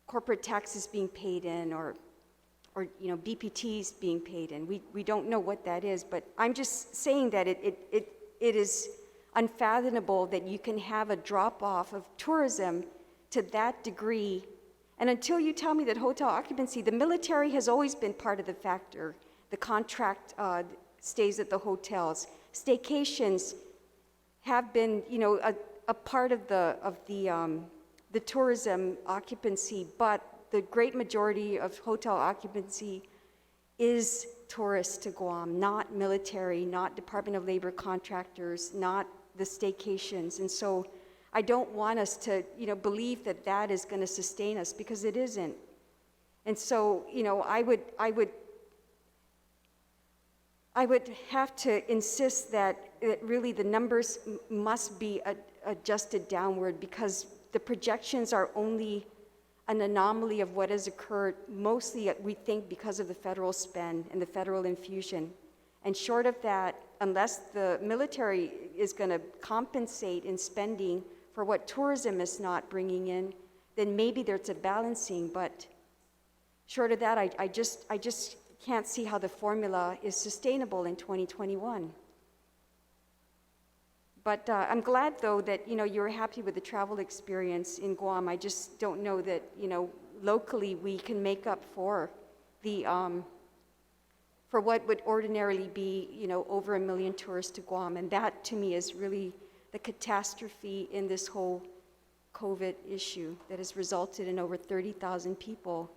corporate taxes being paid in, or BPTs being paid in. We don't know what that is, but I'm just saying that it is unfathomable that you can have a drop-off of tourism to that degree. And until you tell me that hotel occupancy, the military has always been part of the factor. the contract stays at the hotels. Staycations have been, you know, a part of the tourism occupancy, but the great majority of hotel occupancy is tourists to Guam, not military, not Department of Labor contractors, not the staycations. And so I don't want us to, you know, believe that that is going to sustain us, because it isn't. And so, you know, I would have to insist that really the numbers must be adjusted downward, because the projections are only an anomaly of what has occurred, mostly we think because of the federal spend and the federal infusion. And short of that, unless the military is going to compensate in spending for what tourism is not bringing in, then maybe there's a balancing. But short of that, I just can't see how the formula is sustainable in 2021. But I'm glad, though, that, you know, you're happy with the travel experience in Guam. I just don't know that, you know, locally we can make up for the for what would ordinarily be, you know, over 1 million tourists to Guam. And that, to me, is really the catastrophe in this whole COVID issue that has resulted in over 30,000 people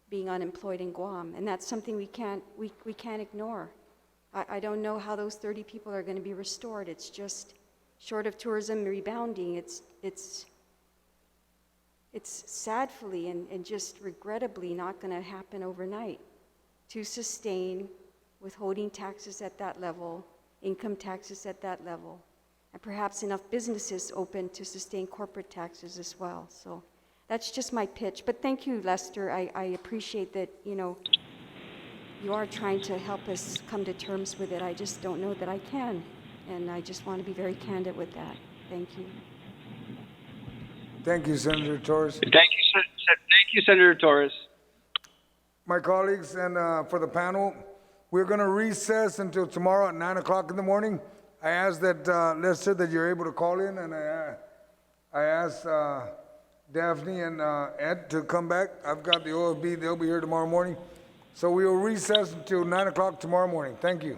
being unemployed in Guam. And that's something we can't ignore. I don't know how those 30 people are going to be restored. It's just, short of tourism rebounding, it's sadly and just regrettably not going to happen overnight. To sustain withholding taxes at that level, income taxes at that level, and perhaps enough businesses open to sustain corporate taxes as well. So that's just my pitch. But thank you, Lester. I appreciate that, you know, you are trying to help us come to terms with it. I just don't know that I can. And I just want to be very candid with that. Thank you. Thank you, Senator Torres. Thank you, Senator Torres. My colleagues, and for the panel, we're going to recess until tomorrow at 9 o'clock in the morning. I ask that, Lester, that you're able to call in, and I asked Daphne and Ed to come back. I've got the OFB. They'll be here tomorrow morning. So we will recess until 9 o'clock tomorrow morning. Thank you.